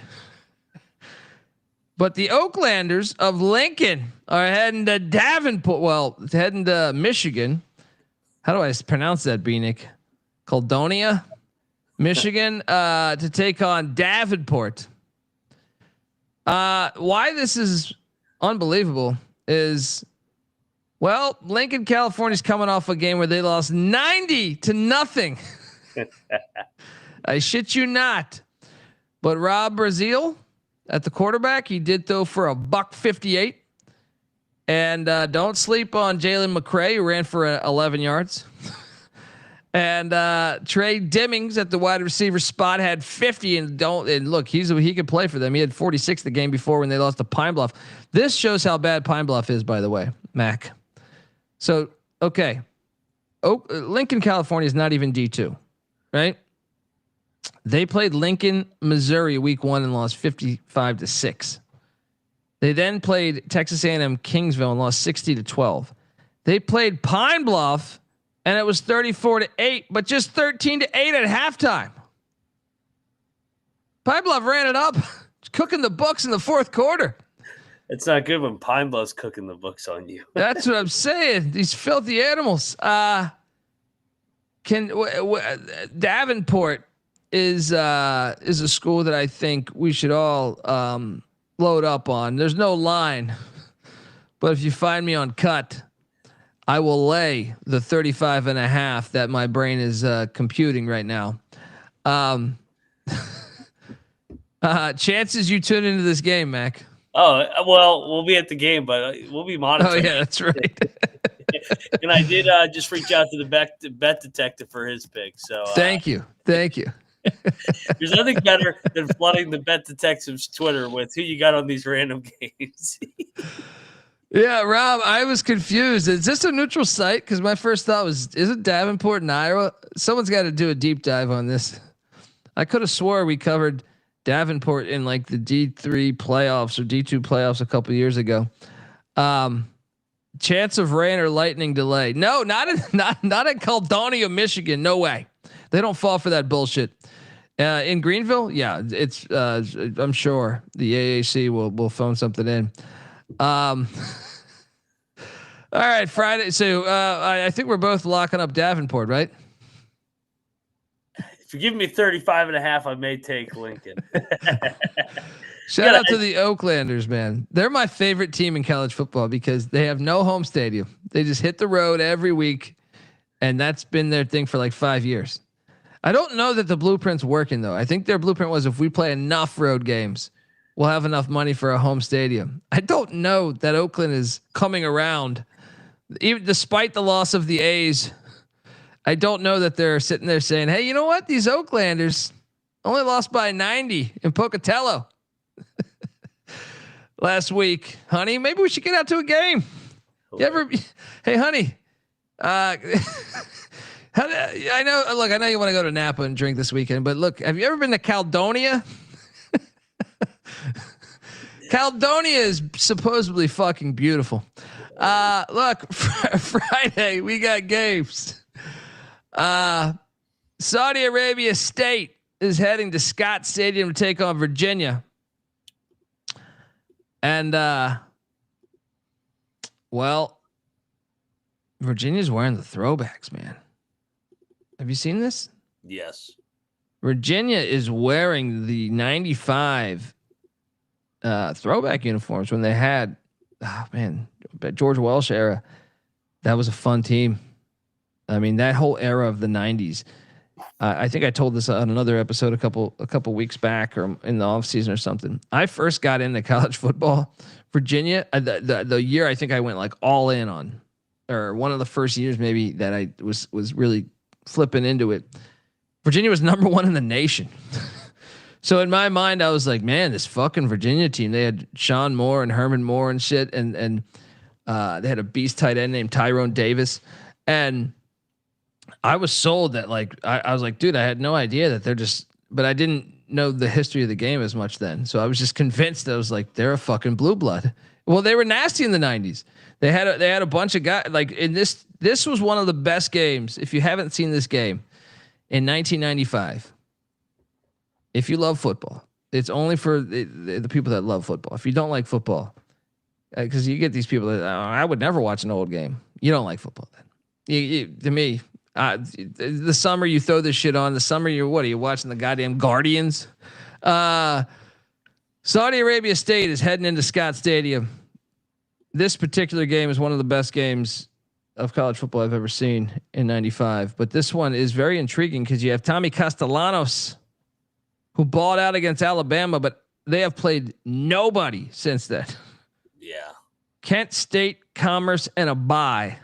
But the Oaklanders of Lincoln are heading to Davenport. Well, heading to Michigan. How do I pronounce that, Beanick? Caldonia, Michigan, to take on Davenport. Why this is unbelievable is, well, Lincoln, California's coming off a game where they lost 90-0. I shit you not. But Rob Brazil at the quarterback, he did throw for $158. And don't sleep on Jalen McCray, who ran for 11 yards. And Trey Dimmings at the wide receiver spot had 50. And look, he could play for them. He had 46 the game before when they lost to Pine Bluff. This shows how bad Pine Bluff is, by the way, Mac. So okay, Lincoln, California is not even D2, right? They played Lincoln, Missouri week 1 and lost 55-6. They then played Texas A&M Kingsville and lost 60-12. They played Pine Bluff and it was 34-8, but just 13-8 at halftime. Pine Bluff ran it up, cooking the books in the fourth quarter. It's not good when Pine Bluff's cooking the books on you. That's what I'm saying. These filthy animals. Davenport is a school that I think we should all load up on. There's no line, but if you find me on cut, I will lay the 35.5 that my brain is computing right now. Chances you tune into this game, Mac? Oh, well, we'll be at the game, but we'll be monitoring. Oh yeah, that's right. And I did just reach out to the bet detective for his pick. So thank you. There's nothing better than flooding the bet detective's Twitter with who you got on these random games. Yeah, Rob, I was confused. Is this a neutral site? Because my first thought was, is it Davenport and Iowa? Someone's got to do a deep dive on this. I could have swore we covered Davenport in like the D3 playoffs or D2 playoffs a couple years ago. Chance of rain or lightning delay? No, not in Caldonia, Michigan. No way. They don't fall for that bullshit. In Greenville, yeah, it's. I'm sure the AAC will phone something in. All right, Friday. So I think we're both locking up Davenport, right? If you give me 35.5, I may take Lincoln. Shout out to the Oaklanders, man. They're my favorite team in college football because they have no home stadium. They just hit the road every week, and that's been their thing for like 5 years. I don't know that the blueprint's working though. I think their blueprint was if we play enough road games, we'll have enough money for a home stadium. I don't know that Oakland is coming around, even despite the loss of the A's. I don't know that they're sitting there saying, "Hey, you know what? These Oaklanders only lost by 90 in Pocatello last week, honey. Maybe we should get out to a game." You ever? Hey, honey. I know. Look, I know you want to go to Napa and drink this weekend, but look, have you ever been to Caldonia? Caldonia is supposedly fucking beautiful. Look, Friday we got games. Saudi Arabia State is heading to Scott Stadium to take on Virginia. And well, Virginia's wearing the throwbacks, man. Have you seen this? Yes. Virginia is wearing the 95 throwback uniforms when they had, George Welsh era. That was a fun team. I mean, that whole era of the 90s. I think I told this on another episode a couple weeks back or in the off season or something. I first got into college football. Virginia, the year I think I went like all in on or one of the first years maybe that I was really flipping into it. Virginia was number 1 in the nation. So in my mind, I was like, man, this fucking Virginia team, they had Sean Moore and Herman Moore and shit. And they had a beast tight end named Tyrone Davis. And I was sold that I was like, dude, I had no idea that they're just, but I didn't know the history of the game as much then. So I was just convinced. I was like, they're a fucking blue blood. Well, they were nasty in the 90s. They had a bunch of guys like in this was one of the best games. If you haven't seen this game in 1995, if you love football, it's only for the people that love football. If you don't like football, because you get these people that I would never watch an old game. You don't like football then. To me, the summer you throw this shit on. The summer what are you watching? The goddamn Guardians. Saudi Arabia State is heading into Scott Stadium. This particular game is one of the best games of college football I've ever seen in 95. But this one is very intriguing because you have Tommy Castellanos, who balled out against Alabama, but they have played nobody since then. Yeah. Kent State, Commerce, and a bye.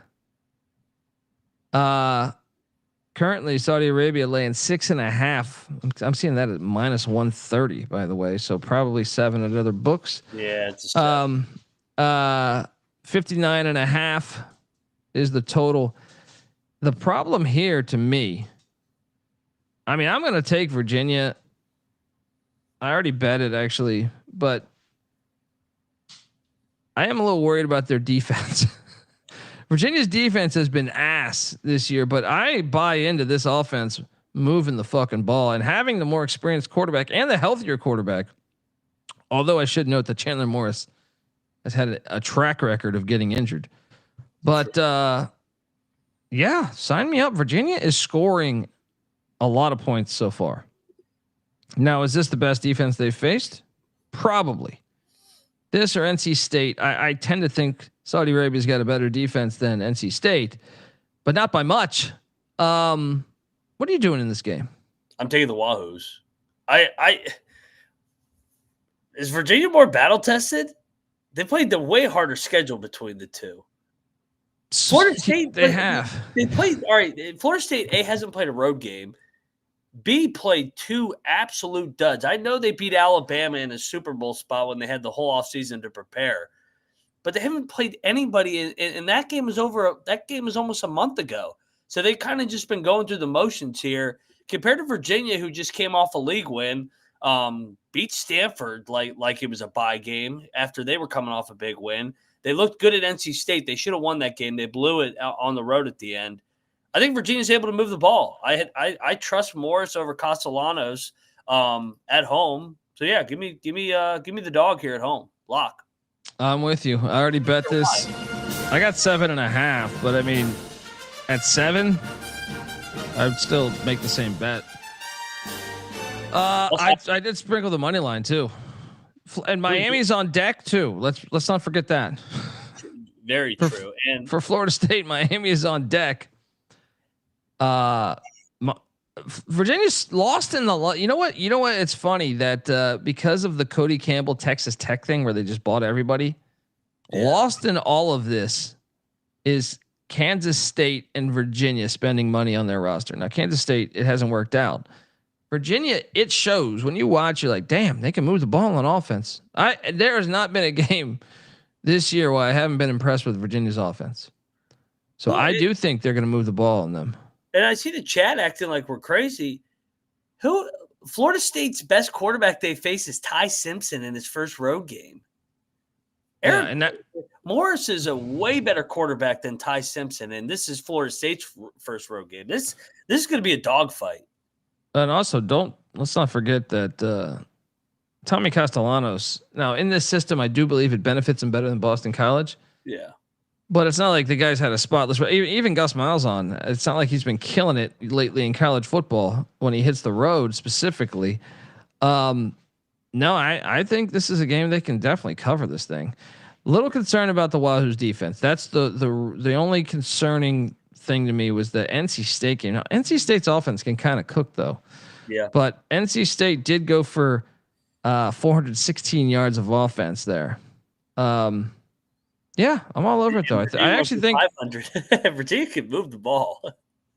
Currently Saudi Arabia laying 6.5. I'm seeing that at -130, by the way. So probably 7 at other books. Yeah. It's 59.5 is the total. The problem here to me, I mean, I'm going to take Virginia. I already bet it actually, but I am a little worried about their defense. Virginia's defense has been ass this year, but I buy into this offense moving the fucking ball and having the more experienced quarterback and the healthier quarterback. Although I should note that Chandler Morris has had a track record of getting injured. But yeah, sign me up. Virginia is scoring a lot of points so far. Now, is this the best defense they've faced? Probably. This or NC State. I tend to think Saudi Arabia's got a better defense than NC State, but not by much. What are you doing in this game? I'm taking the Wahoos. Is Virginia more battle tested? They played the way harder schedule between the two. Florida State, they played all right. Florida State A hasn't played a road game. B played 2 absolute duds. I know they beat Alabama in a Super Bowl spot when they had the whole offseason to prepare, but they haven't played anybody. And that game was over. That game was almost a month ago. So they've kind of just been going through the motions here compared to Virginia, who just came off a league win, beat Stanford like it was a bye game after they were coming off a big win. They looked good at NC State. They should have won that game. They blew it out on the road at the end. I think Virginia's able to move the ball. I trust Morris over Castellanos at home. So yeah, give me the dog here at home. Lock. I'm with you. I already bet this. I got 7.5, but I mean, at 7, I'd still make the same bet. I did sprinkle the money line too, and Miami's on deck too. Let's not forget that. Very true. And for Florida State, Miami is on deck. Virginia's lost in the. You know what? It's funny that because of the Cody Campbell Texas Tech thing, where they just bought everybody, lost in all of this is Kansas State and Virginia spending money on their roster. Now, Kansas State, it hasn't worked out. Virginia, it shows when you watch. You're like, damn, they can move the ball on offense. There has not been a game this year where I haven't been impressed with Virginia's offense. So I do think they're going to move the ball on them. And I see the chat acting like we're crazy. Florida State's best quarterback they face is Ty Simpson in his first road game. Morris is a way better quarterback than Ty Simpson, and this is Florida State's first road game. This is going to be a dogfight. And also, let's not forget that Tommy Castellanos. Now, in this system, I do believe it benefits him better than Boston College. Yeah. But it's not like the guy's had a spotless. Even Gus Malzahn, it's not like he's been killing it lately in college football when he hits the road specifically. No, I think this is a game they can definitely cover this thing. A little concerned about the Wazoo's defense. That's the only concerning thing to me was the NC State game. Now, NC State's offense can kind of cook though. Yeah. But NC State did go for 416 yards of offense there. Yeah, I'm all over it though. I actually think 500. Virginia can move the ball.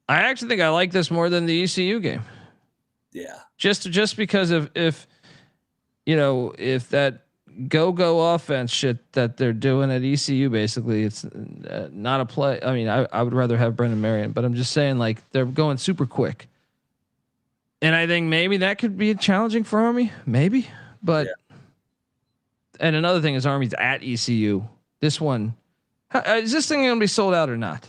I actually think I like this more than the ECU game. Yeah, just because of if that go offense shit that they're doing at ECU, basically it's not a play. I mean, I would rather have Brendan Marion, but I'm just saying like they're going super quick, and I think maybe that could be challenging for Army, maybe. But and another thing is Army's at ECU. This one, is this thing gonna be sold out or not?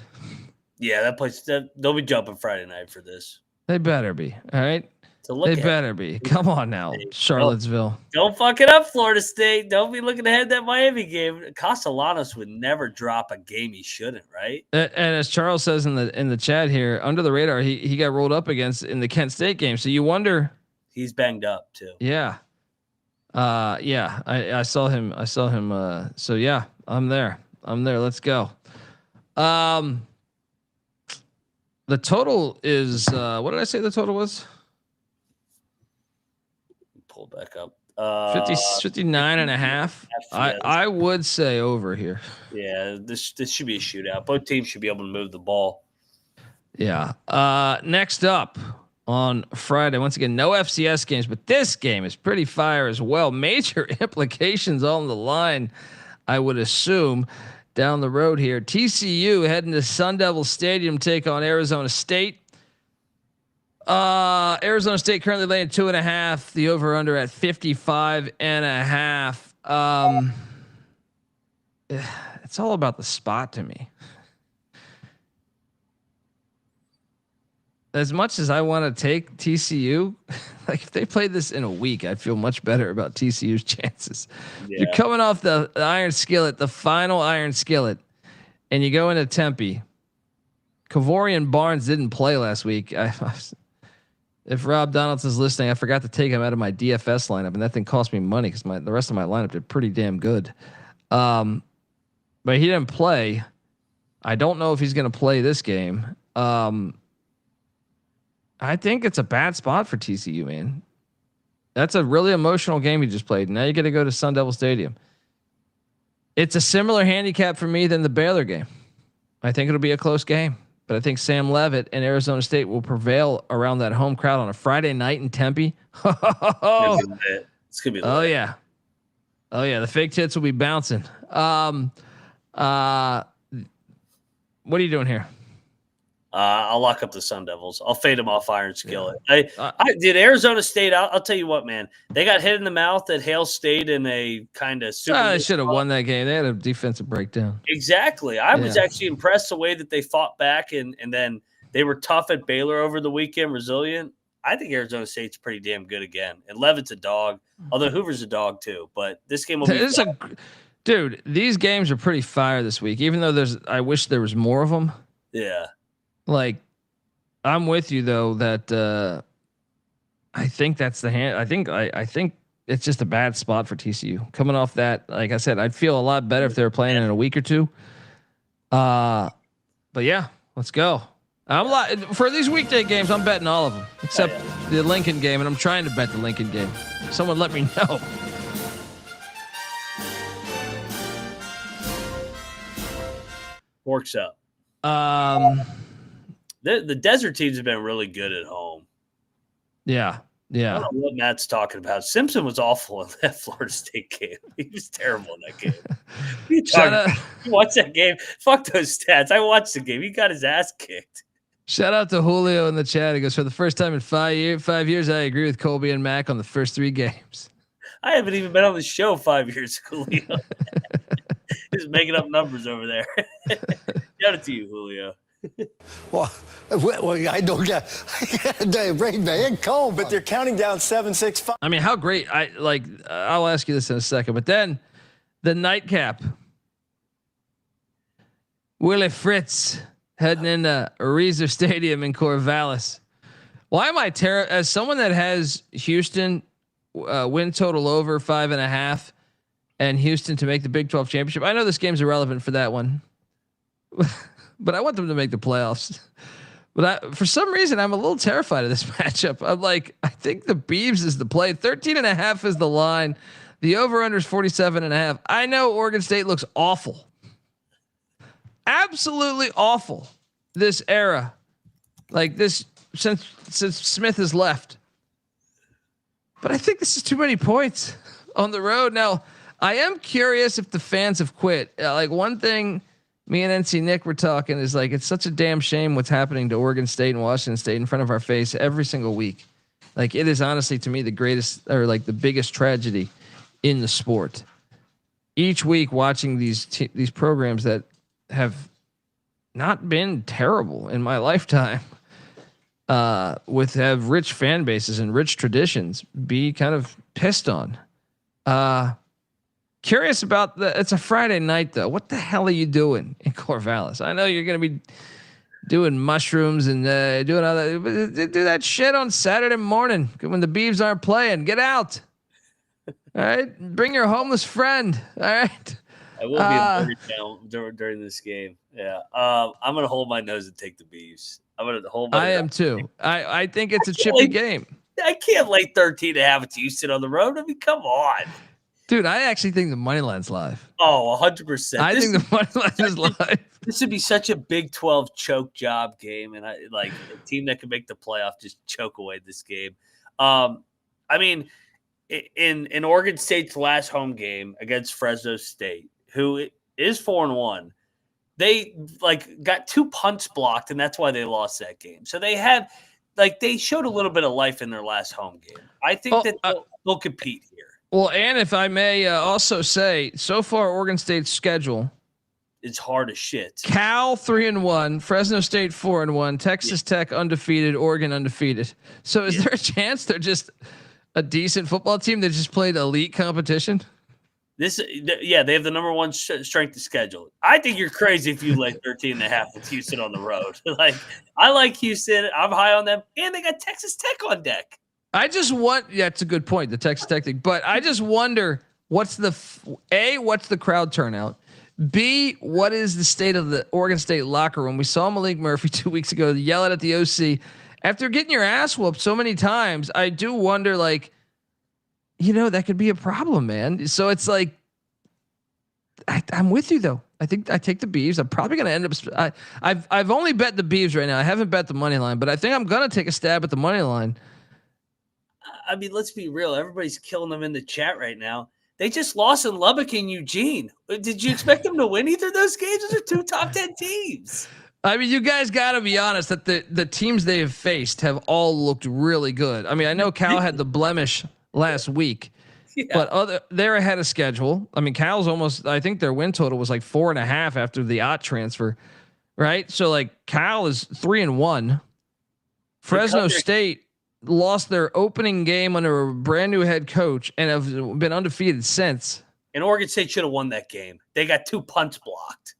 Yeah, that place. They'll be jumping Friday night for this. They better be. All right. They better be. Come on now, Charlottesville. Don't fuck it up, Florida State. Don't be looking ahead that Miami game. Castellanos would never drop a game he shouldn't, right? And as Charles says in the chat here, under the radar, he got rolled up against in the Kent State game. So you wonder. He's banged up too. Yeah. I saw him. So yeah, I'm there. Let's go. The total is what did I say the total was? Pull back up. 59 and a half. I would say over here. Yeah, this should be a shootout. Both teams should be able to move the ball. Yeah. Next up on Friday, once again, no FCS games, but this game is pretty fire as well. Major implications on the line, I would assume. Down the road here, TCU heading to Sun Devil Stadium, take on Arizona State. Arizona State currently laying 2.5. The over under at 55.5. It's all about the spot to me. As much as I want to take TCU, like if they played this in a week, I'd feel much better about TCU's chances. Yeah. You're coming off the iron skillet, the final iron skillet, and you go into Tempe. Kavorian Barnes didn't play last week. If Rob Donaldson's listening, I forgot to take him out of my DFS lineup, and that thing cost me money because the rest of my lineup did pretty damn good. But he didn't play. I don't know if he's going to play this game. I think it's a bad spot for TCU, man. That's a really emotional game you just played. Now you got to go to Sun Devil Stadium. It's a similar handicap for me than the Baylor game. I think it'll be a close game, but I think Sam Leavitt and Arizona State will prevail around that home crowd on a Friday night in Tempe. It's gonna be. Oh yeah. The fake tits will be bouncing. What are you doing here? I'll lock up the Sun Devils. I'll fade them off iron skillet. I did Arizona State. I'll tell you what, man. They got hit in the mouth at Hale State in a kind of. They should have won that game. They had a defensive breakdown. Exactly. I was actually impressed the way that they fought back, and then they were tough at Baylor over the weekend, resilient. I think Arizona State's pretty damn good again. And Leavitt's a dog, although Hoover's a dog too. But this game will be. Dude, these games are pretty fire this week. Even though I wish there was more of them. Yeah. Like, I'm with you though that I think that's the hand. I think it's just a bad spot for TCU coming off that. Like I said, I'd feel a lot better if they were playing in a week or two. But yeah, let's go. For these weekday games, I'm betting all of them except the Lincoln game, and I'm trying to bet the Lincoln game. Someone let me know. Works up. The desert teams have been really good at home. Yeah. I don't know what Matt's talking about. Simpson was awful in that Florida State game. He was terrible in that game. You watch that game. Fuck those stats. I watched the game. He got his ass kicked. Shout out to Julio in the chat. He goes, for the first time in 5 years, I agree with Colby and Mac on the first 3 games. I haven't even been on the show 5 years, Julio. Just making up numbers over there. Shout out to you, Julio. Well, I don't get brain man cold, but they're counting down 7-6-5. I mean, how great! I'll ask you this in a second, but then the nightcap. Willie Fritz heading into Reeser Stadium in Corvallis. Why am I as someone that has Houston win total over 5.5 and Houston to make the Big 12 championship? I know this game's irrelevant for that one. But I want them to make the playoffs. But for some reason, I'm a little terrified of this matchup. I'm like, I think the Beavs is the play. 13.5 is the line. The over under is 47.5. I know Oregon State looks awful. absolutely awful. This era, like this, since Smith has left. But I think this is too many points on the road. Now, I am curious if the fans have quit. Like one thing, me and NC Nick were talking is like it's such a damn shame what's happening to Oregon State and Washington State in front of our face every single week. Like it is honestly to me the greatest or like the biggest tragedy in the sport. Each week watching these programs that have not been terrible in my lifetime, with have rich fan bases and rich traditions, be kind of pissed on. Curious about it's a Friday night though. What the hell are you doing in Corvallis? I know you're going to be doing mushrooms and doing all that. But do that shit on Saturday morning when the Beavs aren't playing. Get out. All right. Bring your homeless friend. All right. I will be down during this game. Yeah. I'm going to hold my nose and take the Beavs. I'm going to hold my I am too. I think it's a chippy game. I can't lay 13.5 at Houston on the road. I mean, come on. Dude, I actually think the money line's live. Oh, 100%. I think the money line is live. This would be such a Big 12 choke job game, and I like a team that can make the playoff just choke away this game. I mean, in Oregon State's last home game against Fresno State, who is 4-1, they like got 2 punts blocked, and that's why they lost that game. So they had they showed a little bit of life in their last home game. I think they'll compete here. Well, and if I may also say, so far Oregon State's schedule, it's hard as shit. Cal 3-1, Fresno State 4-1, Texas Tech undefeated, Oregon undefeated. So is there a chance they're just a decent football team that just played elite competition? They have the number one strength of schedule. I think you're crazy if you lay 13.5 with Houston on the road. I like Houston. I'm high on them, and they got Texas Tech on deck. I just want, it's a good point, the Texas Tech thing, but I just wonder what's the crowd turnout? B, what is the state of the Oregon State locker room? We saw Malik Murphy 2 weeks ago yell at the OC after getting your ass whooped so many times. I do wonder, that could be a problem, man. So it's like, I'm with you though. I think I take the Beavs. I'm probably going to end up. I've only bet the Beavs right now. I haven't bet the money line, but I think I'm going to take a stab at the money line. I mean, let's be real. Everybody's killing them in the chat right now. They just lost in Lubbock and Eugene. Did you expect them to win either of those games? Those are 2 top 10 teams. I mean, you guys got to be honest that the teams they have faced have all looked really good. I mean, I know Cal had the blemish last week, but they're ahead of schedule. I mean, Cal's almost, I think their win total was like 4.5 after the Ott transfer, right? So Cal is 3-1. Fresno State lost their opening game under a brand new head coach and have been undefeated since. And Oregon State should have won that game. They got 2 punts blocked.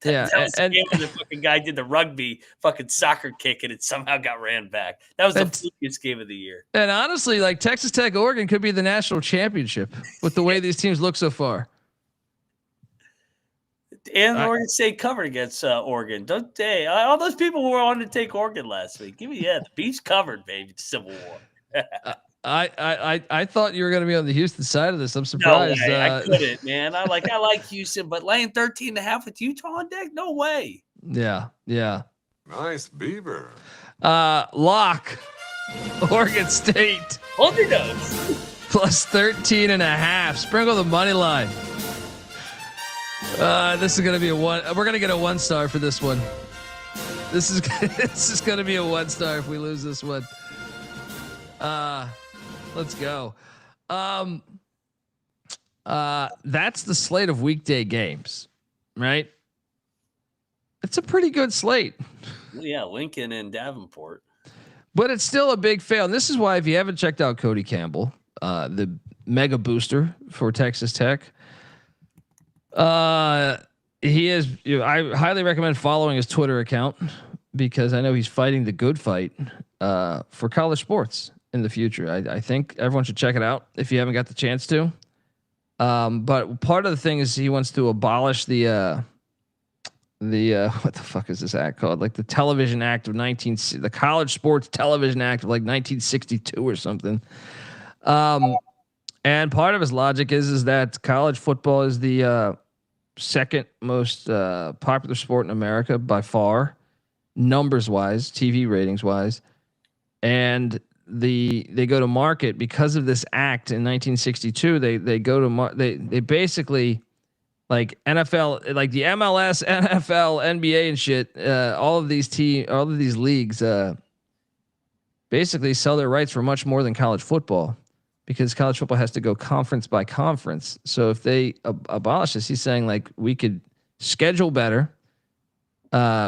That was the game where the fucking guy did the rugby fucking soccer kick and it somehow got ran back. That was the flukiest game of the year. And honestly, Texas Tech, Oregon could be the national championship with the way these teams look so far. And Oregon State covered against Oregon. Don't they? All those people who were on to take Oregon last week. The Beavs covered, baby. Civil War. I thought you were going to be on the Houston side of this. I'm surprised. No way. I couldn't, man. I like Houston, but laying 13.5 with Utah on deck, no way. Yeah. Nice Beaver. Lock. Oregon State. Hold your nose. Plus 13.5. Sprinkle the money line. This is going to be a 1. We're going to get a 1 star for this one. This is going to be a 1 star if we lose this one. Let's go. That's the slate of weekday games, right? It's a pretty good slate. Yeah, Lincoln and Davenport. But it's still a big fail. And this is why if you haven't checked out Cody Campbell, the mega booster for Texas Tech, he is. I highly recommend following his Twitter account because I know he's fighting the good fight for college sports in the future. I think everyone should check it out if you haven't got the chance to. But part of the thing is he wants to abolish the what the fuck is this act called? The Television Act of the College Sports Television Act of 1962 or something. And part of his logic is that college football is the second most popular sport in America by far, numbers wise, TV ratings wise, and they go to market because of this act in 1962. They go to they basically, like NFL, like the MLS, NFL, NBA, and shit. All of these leagues basically sell their rights for much more than college football, because college football has to go conference by conference. So if they abolish this, he's saying like we could schedule better,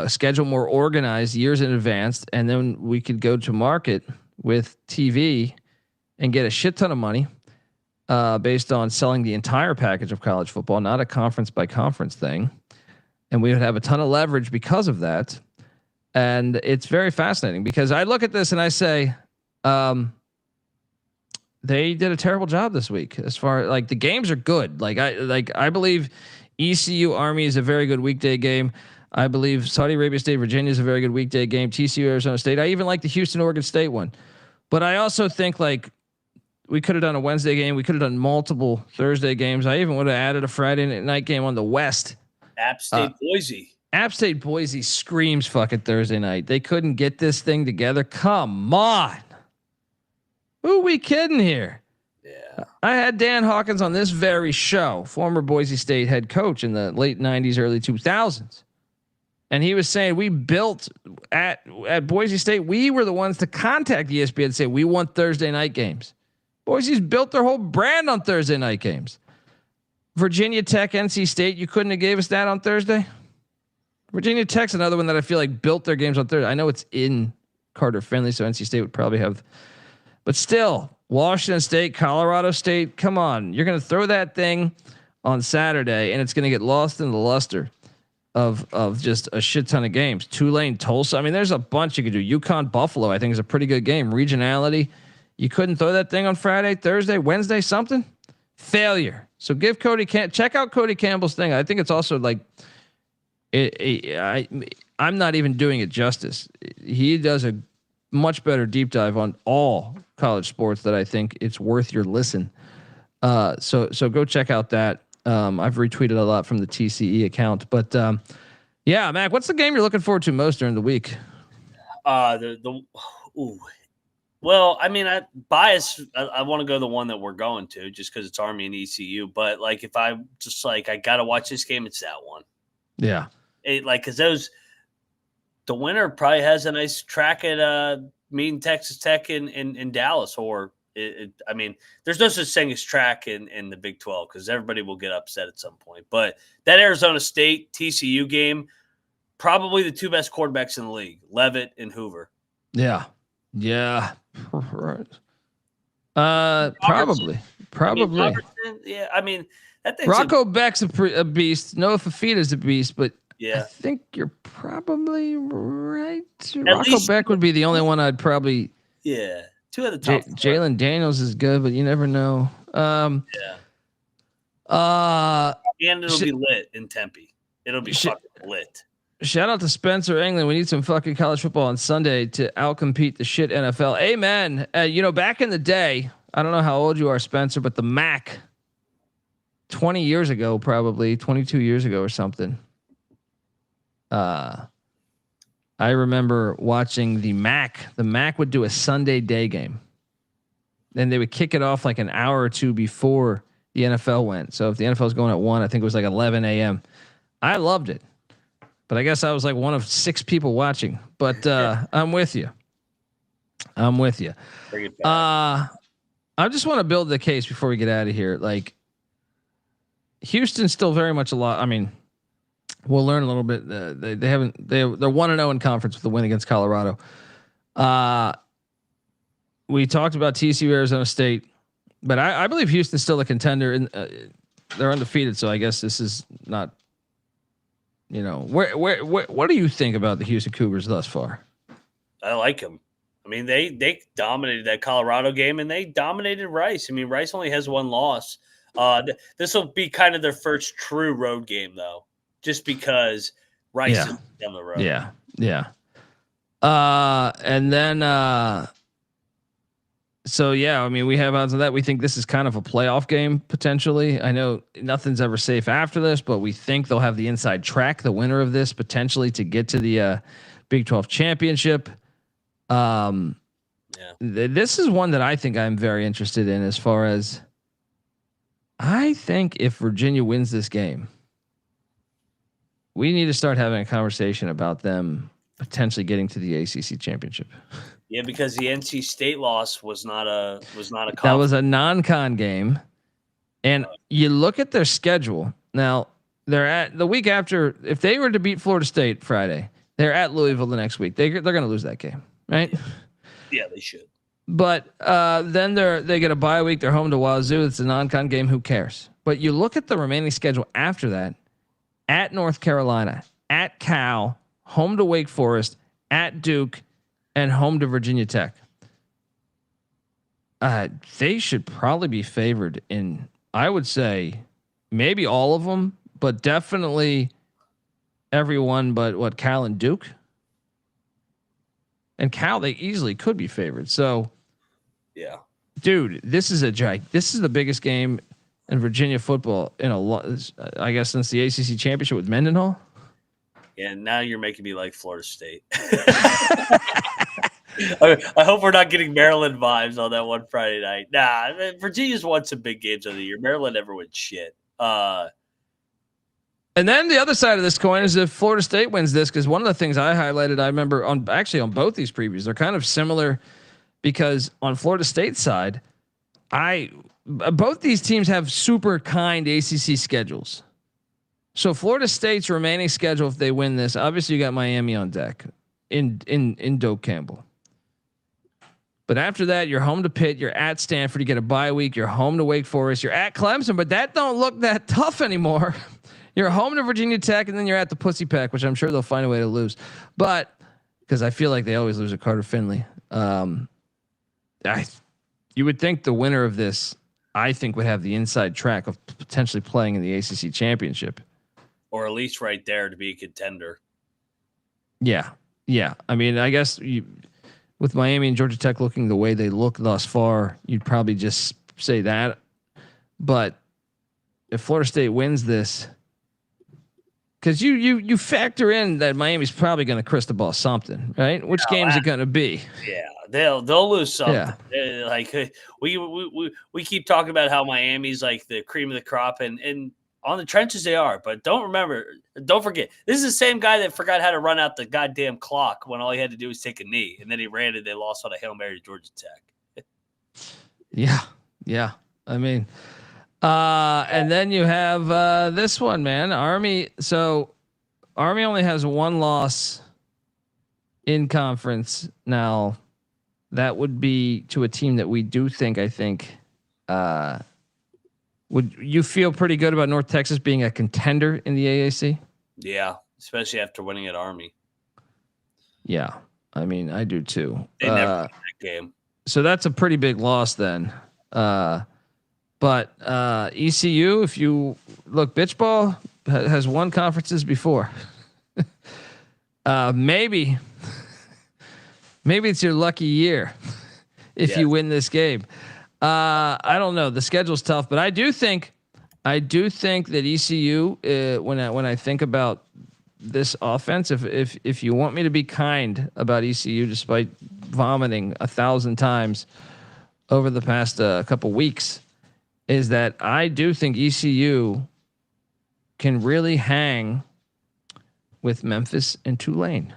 schedule more organized years in advance, and then we could go to market with TV and get a shit ton of money based on selling the entire package of college football, not a conference by conference thing. And we would have a ton of leverage because of that. And it's very fascinating, because I look at this and I say, they did a terrible job this week. As far like the games are good. I believe ECU Army is a very good weekday game. I believe Saudi Arabia State Virginia is a very good weekday game. TCU Arizona State. I even like the Houston Oregon State one. But I also think like we could have done a Wednesday game. We could have done multiple Thursday games. I even would have added a Friday night game on the West. App State Boise. App State Boise screams fucking Thursday night. They couldn't get this thing together. Come on. Who are we kidding here? Yeah. I had Dan Hawkins on this very show, former Boise State head coach in the late 90s, early 2000s. And he was saying we built at Boise State. We were the ones to contact ESPN and say we want Thursday night games. Boise's built their whole brand on Thursday night games. Virginia Tech, NC State, you couldn't have gave us that on Thursday. Virginia Tech's another one that I feel like built their games on Thursday. I know it's in Carter Finley, so NC State would probably have, but still, Washington State, Colorado State, come on. You're going to throw that thing on Saturday and it's going to get lost in the luster of just a shit ton of games. Tulane, Tulsa. I mean, there's a bunch you could do. UConn, Buffalo, I think is a pretty good game. Regionality. You couldn't throw that thing on Friday, Thursday, Wednesday, something. Failure. So give Cody check out Cody Campbell's thing. I think it's also like, I'm not even doing it justice. He does a much better deep dive on all college sports that I think it's worth your listen. So go check out that. I've retweeted a lot from the TCE account, but yeah, Mac, what's the game you're looking forward to most during the week? Well, I mean, I want to go the one that we're going to just because it's Army and ECU. But like, if I just like, I got to watch this game, it's that one. Yeah. Because the winner probably has a nice track at meeting Texas Tech in Dallas, or I mean, there's no such thing as track in the Big 12 because everybody will get upset at some point. But that Arizona State TCU game, probably the two best quarterbacks in the league, Leavitt and Hoover. Yeah. Yeah. Right. Probably. Yeah. I mean, that thing's Rocco Beck's a beast. Noah Fafita's a beast, but yeah, I think you're probably right. Rocco Beck would be the only one I'd probably. Yeah. Two of the top. Jalen Daniels is good, but you never know. And it'll be lit in Tempe. It'll be fucking lit. Shout out to Spencer England. We need some fucking college football on Sunday to outcompete the shit NFL. Amen. Back in the day, I don't know how old you are, Spencer, but the MAC 20 years ago, probably 22 years ago or something. I remember watching the MAC. The MAC would do a Sunday day game. Then they would kick it off like an hour or two before the NFL went. So if the NFL was going at 1, I think it was like 11 a.m. I loved it. But I guess I was like one of 6 people watching. But I'm with you. Bring it back. I just want to build the case before we get out of here. Like, Houston's still very much a lot. I mean, we'll learn a little bit. They're 1-0 in conference with the win against Colorado. We talked about TCU Arizona State, but I believe Houston's still a contender, and they're undefeated. So I guess this is not. What do you think about the Houston Cougars thus far? I like them. I mean, they dominated that Colorado game, and they dominated Rice. I mean, Rice only has 1 loss. This will be kind of their first true road game, though, just because Rice is down the road. Yeah. And then So yeah, I mean, we have odds on that. We think this is kind of a playoff game potentially. I know nothing's ever safe after this, but we think they'll have the inside track, the winner of this potentially to get to the Big 12 championship. This is one that I think I'm very interested in as far as I think if Virginia wins this game, we need to start having a conversation about them potentially getting to the ACC championship. Yeah, because the NC State loss was not a that was a non-con game, and you look at their schedule now. They're at the week after. If they were to beat Florida State Friday, they're at Louisville the next week. They're going to lose that game, right? Yeah, they should. But then they get a bye week. They're home to Wazoo. It's a non-con game. Who cares? But you look at the remaining schedule after that: at North Carolina, at Cal, home to Wake Forest, at Duke, and home to Virginia Tech. They should probably be favored in, I would say, maybe all of them, but definitely everyone but Cal and Duke. And Cal, they easily could be favored. So, yeah, dude, this is the biggest game in Virginia football in a lot. I guess since the ACC championship with Mendenhall. Yeah, now you're making me like Florida State. I hope we're not getting Maryland vibes on that one Friday night. Nah, Virginia's won some big games of the year. Maryland never wins shit. And then the other side of this coin is if Florida State wins this, because one of the things I highlighted, I remember on both these previews, they're kind of similar because on Florida State's side, both these teams have super kind ACC schedules. So Florida State's remaining schedule, if they win this, obviously you got Miami on deck in Doak Campbell. But after that, you're home to Pitt, you're at Stanford, you get a bye week, you're home to Wake Forest, you're at Clemson, but that don't look that tough anymore. You're home to Virginia Tech, and then you're at the Pussy Pack, which I'm sure they'll find a way to lose. But because I feel like they always lose at Carter Finley. You would think the winner of this, I think, would have the inside track of potentially playing in the ACC championship. Or at least right there to be a contender. Yeah. Yeah. I mean, I guess with Miami and Georgia Tech looking the way they look thus far, you'd probably just say that. But if Florida State wins this, because you factor in that Miami's probably going to crystal ball something, right? Which game is it going to be? Yeah, they'll lose something. Yeah. Like we keep talking about how Miami's like the cream of the crop, and on the trenches they are. But don't forget, this is the same guy that forgot how to run out the goddamn clock when all he had to do was take a knee, and then he ran it. They lost on a Hail Mary to Georgia Tech. Yeah. I mean. And then you have this one, man. Army. So Army only has one loss in conference. Now that would be to a team that we do think, would you feel pretty good about North Texas being a contender in the AAC? Yeah, especially after winning at Army. Yeah. I mean, I do too. They never won that game. So that's a pretty big loss then. But ECU, if you look, bitch ball has won conferences before. Maybe it's your lucky year if you win this game. I don't know. The schedule's tough, but I do think that ECU, when I think about this offense, if you want me to be kind about ECU, despite vomiting 1,000 times over the past couple weeks, is that I do think ECU can really hang with Memphis and Tulane.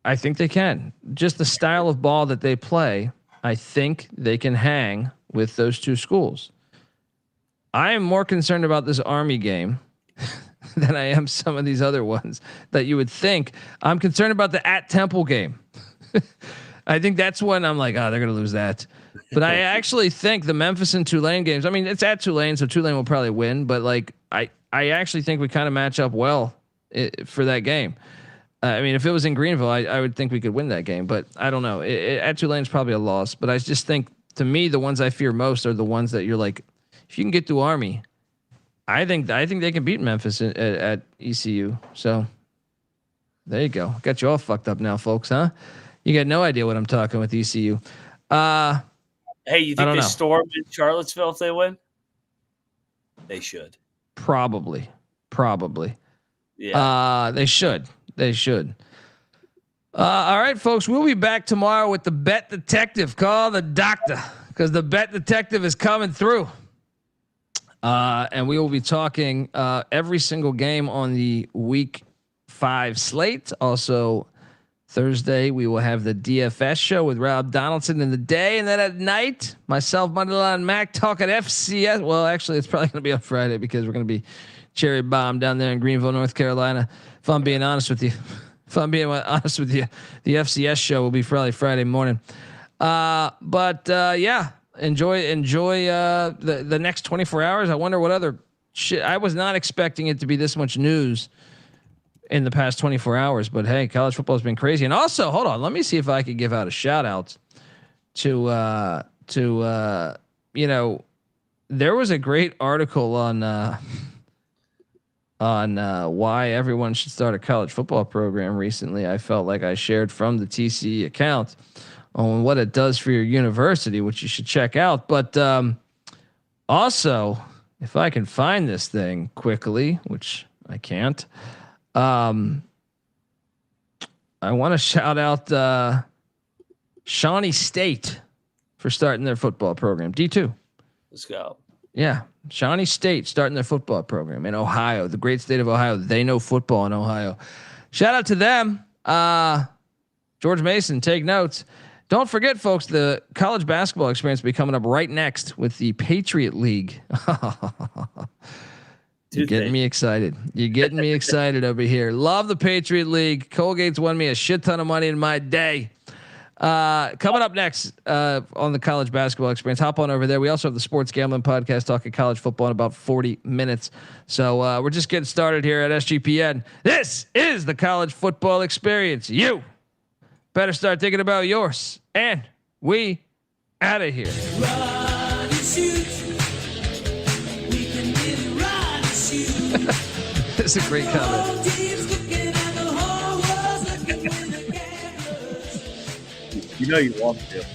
I think they can. Just the style of ball that they play, I think they can hang with those two schools. I am more concerned about this Army game than I am some of these other ones that you would think. I'm concerned about the at Temple game. I think that's when I'm like, they're going to lose that. But I actually think the Memphis and Tulane games, I mean, it's at Tulane, so Tulane will probably win. But like, I actually think we kind of match up well for that game. I mean, if it was in Greenville, I would think we could win that game. But I don't know. At Tulane's probably a loss. But I just think, to me, the ones I fear most are the ones that you're like, if you can get through Army, I think they can beat Memphis at ECU. So there you go. Got you all fucked up now, folks, huh? You got no idea what I'm talking with ECU. Hey, you think they storm in Charlottesville if they win? They should. Probably. Yeah. They should. All right, folks. We'll be back tomorrow with the Bet Detective. Call the doctor because the Bet Detective is coming through. And we will be talking every single game on the Week 5 slate. Also, Thursday, we will have the DFS show with Rob Donaldson in the day. And then at night, myself, Moneyline Mac, talking FCS. Well, actually, it's probably going to be on Friday because we're going to be cherry bomb down there in Greenville, North Carolina. If I'm being honest with you, the FCS show will be probably Friday morning. Yeah, enjoy the next 24 hours. I wonder what other shit. I was not expecting it to be this much news in the past 24 hours, but hey, college football has been crazy. And also, hold on, let me see if I could give out a shout out to there was a great article on why everyone should start a college football program recently. I felt like I shared from the TCU account on what it does for your university, which you should check out. But also, if I can find this thing quickly, which I can't, I want to shout out Shawnee State for starting their football program. D2. Let's go. Yeah. Shawnee State starting their football program in Ohio, the great state of Ohio. They know football in Ohio. Shout out to them. George Mason, take notes. Don't forget, folks, the college basketball experience will be coming up right next with the Patriot League. You're getting me excited. You're getting me excited over here. Love the Patriot League. Colgate's won me a shit ton of money in my day. Coming up next on the college basketball experience, hop on over there. We also have the Sports Gambling Podcast talking college football in about 40 minutes. So we're just getting started here at SGPN. This is the college football experience. You better start thinking about yours. And we out of here. That's a great comment. You know you want to.